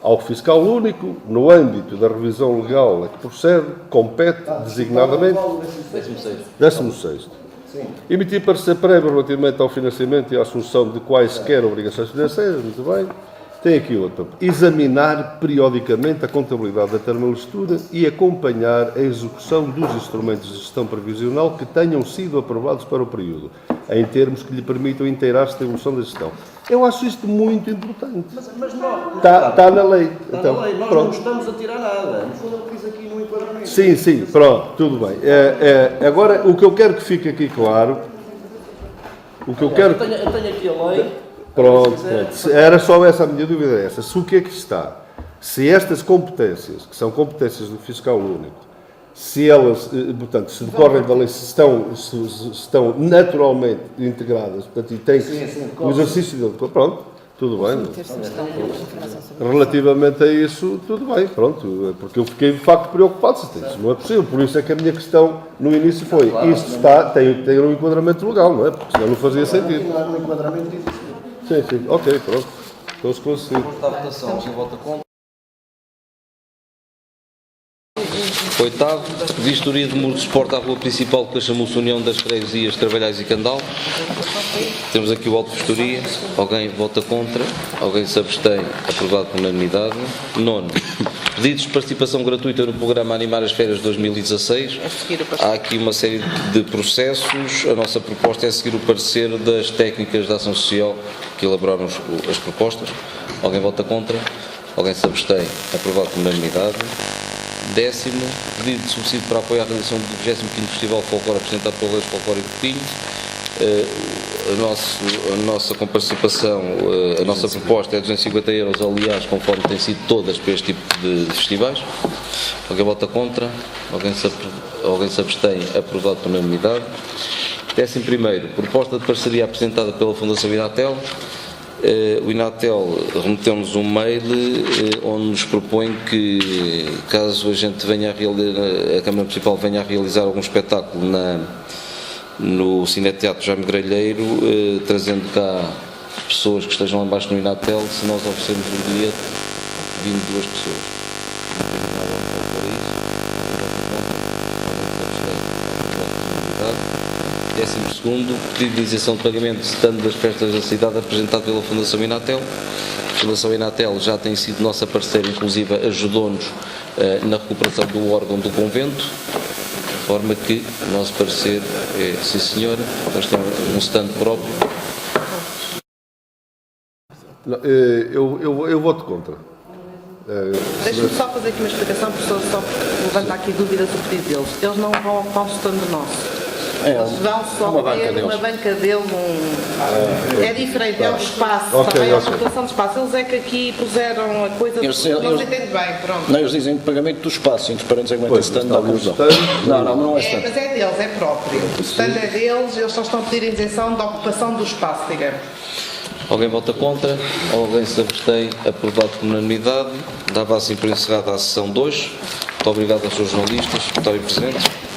Ao fiscal único, no âmbito da revisão legal a que procede, compete designadamente... 16º. Emitir parecer prévio relativamente ao financiamento e à assunção de quaisquer obrigações financeiras, muito bem. Tem aqui outro. Examinar periodicamente a contabilidade da termolegislatura e acompanhar a execução dos instrumentos de gestão previsional que tenham sido aprovados para o período, em termos que lhe permitam inteirar-se da evolução da gestão. Eu acho isto muito importante. Mas não. Está na lei. Está Então, na lei. Nós pronto. não estamos a tirar nada. No fundo, eu fiz aqui no enquadramento. Sim, pronto, tudo bem. Agora, o que eu quero que fique aqui claro, Eu tenho aqui a lei. Pronto. Era só essa a minha dúvida, essa. Se o que é que está? Se estas competências, que são competências do fiscal único, se elas, portanto, se decorrem da lei, se estão naturalmente integradas, portanto, e têm o exercício dele, pronto, tudo bem. Relativamente a isso, tudo bem, pronto, porque eu fiquei de facto preocupado, isso não é possível, por isso é que a minha questão no início foi, isto tem um enquadramento legal, não é? Porque senão não fazia sentido. No enquadramento diz isso. Sim, ok, pronto, estou esclarecido. Está a votação. Quem vota contra? Oitavo, vistoria de muro de suporte à rua principal que chamou-se União das Freguesias, Trabalhais e Candal. Temos aqui o auto de vistoria. Alguém vota contra? Alguém se abstém? Aprovado por unanimidade. Nono, pedidos de participação gratuita no programa Animar as Férias 2016. Há aqui uma série de processos. A nossa proposta é seguir o parecer das técnicas de ação social que elaboraram as propostas. Alguém vota contra? Alguém se abstém? Aprovado por unanimidade. Décimo, pedido de subsídio para apoio à realização do 25º Festival de Folclore apresentado pelo Leite Folclórico de Pinho. A nossa comparticipação, a nossa proposta é 250 €, aliás, conforme tem sido todas para este tipo de festivais. Alguém vota contra? Alguém se abstém? Aprovado por unanimidade. 11º, proposta de parceria apresentada pela Fundação Inatel. O Inatel remeteu-nos um mail onde nos propõe que, caso a gente a Câmara Municipal venha a realizar algum espetáculo no Cineteatro Jaime Grelheiro, trazendo cá pessoas que estejam lá embaixo no Inatel, se nós oferecermos um bilhete, vindo 2 pessoas. Não tenho nada a dizer para isso. 12º, pedido de isenção de pagamento de stand das festas da cidade apresentado pela Fundação Inatel. A Fundação Inatel já tem sido nossa parceira, inclusive ajudou-nos na recuperação do órgão do convento, de forma que o nosso parecer é, sim senhora, nós temos um stand próprio. Eu voto contra. Deixa-me só fazer aqui uma explicação, professor, só porque levanta aqui dúvidas sobre o pedido deles. Eles não vão ocupar um stand nosso. Eles vão só ter uma banca deles, é diferente, é o espaço, também é a ocupação do espaço. Eles é que aqui puseram a coisa, não se entende bem, pronto. Não, eles dizem pagamento do espaço, entre parênteses, é que stand da conclusão. Não é stand. Mas é deles, é próprio. O stand é deles, eles só estão a pedir isenção da ocupação do espaço, digamos. Alguém vota contra? Alguém se abstém? Aprovado por unanimidade. Dava assim por encerrada a sessão 2. Muito obrigado aos seus jornalistas por estarem presentes.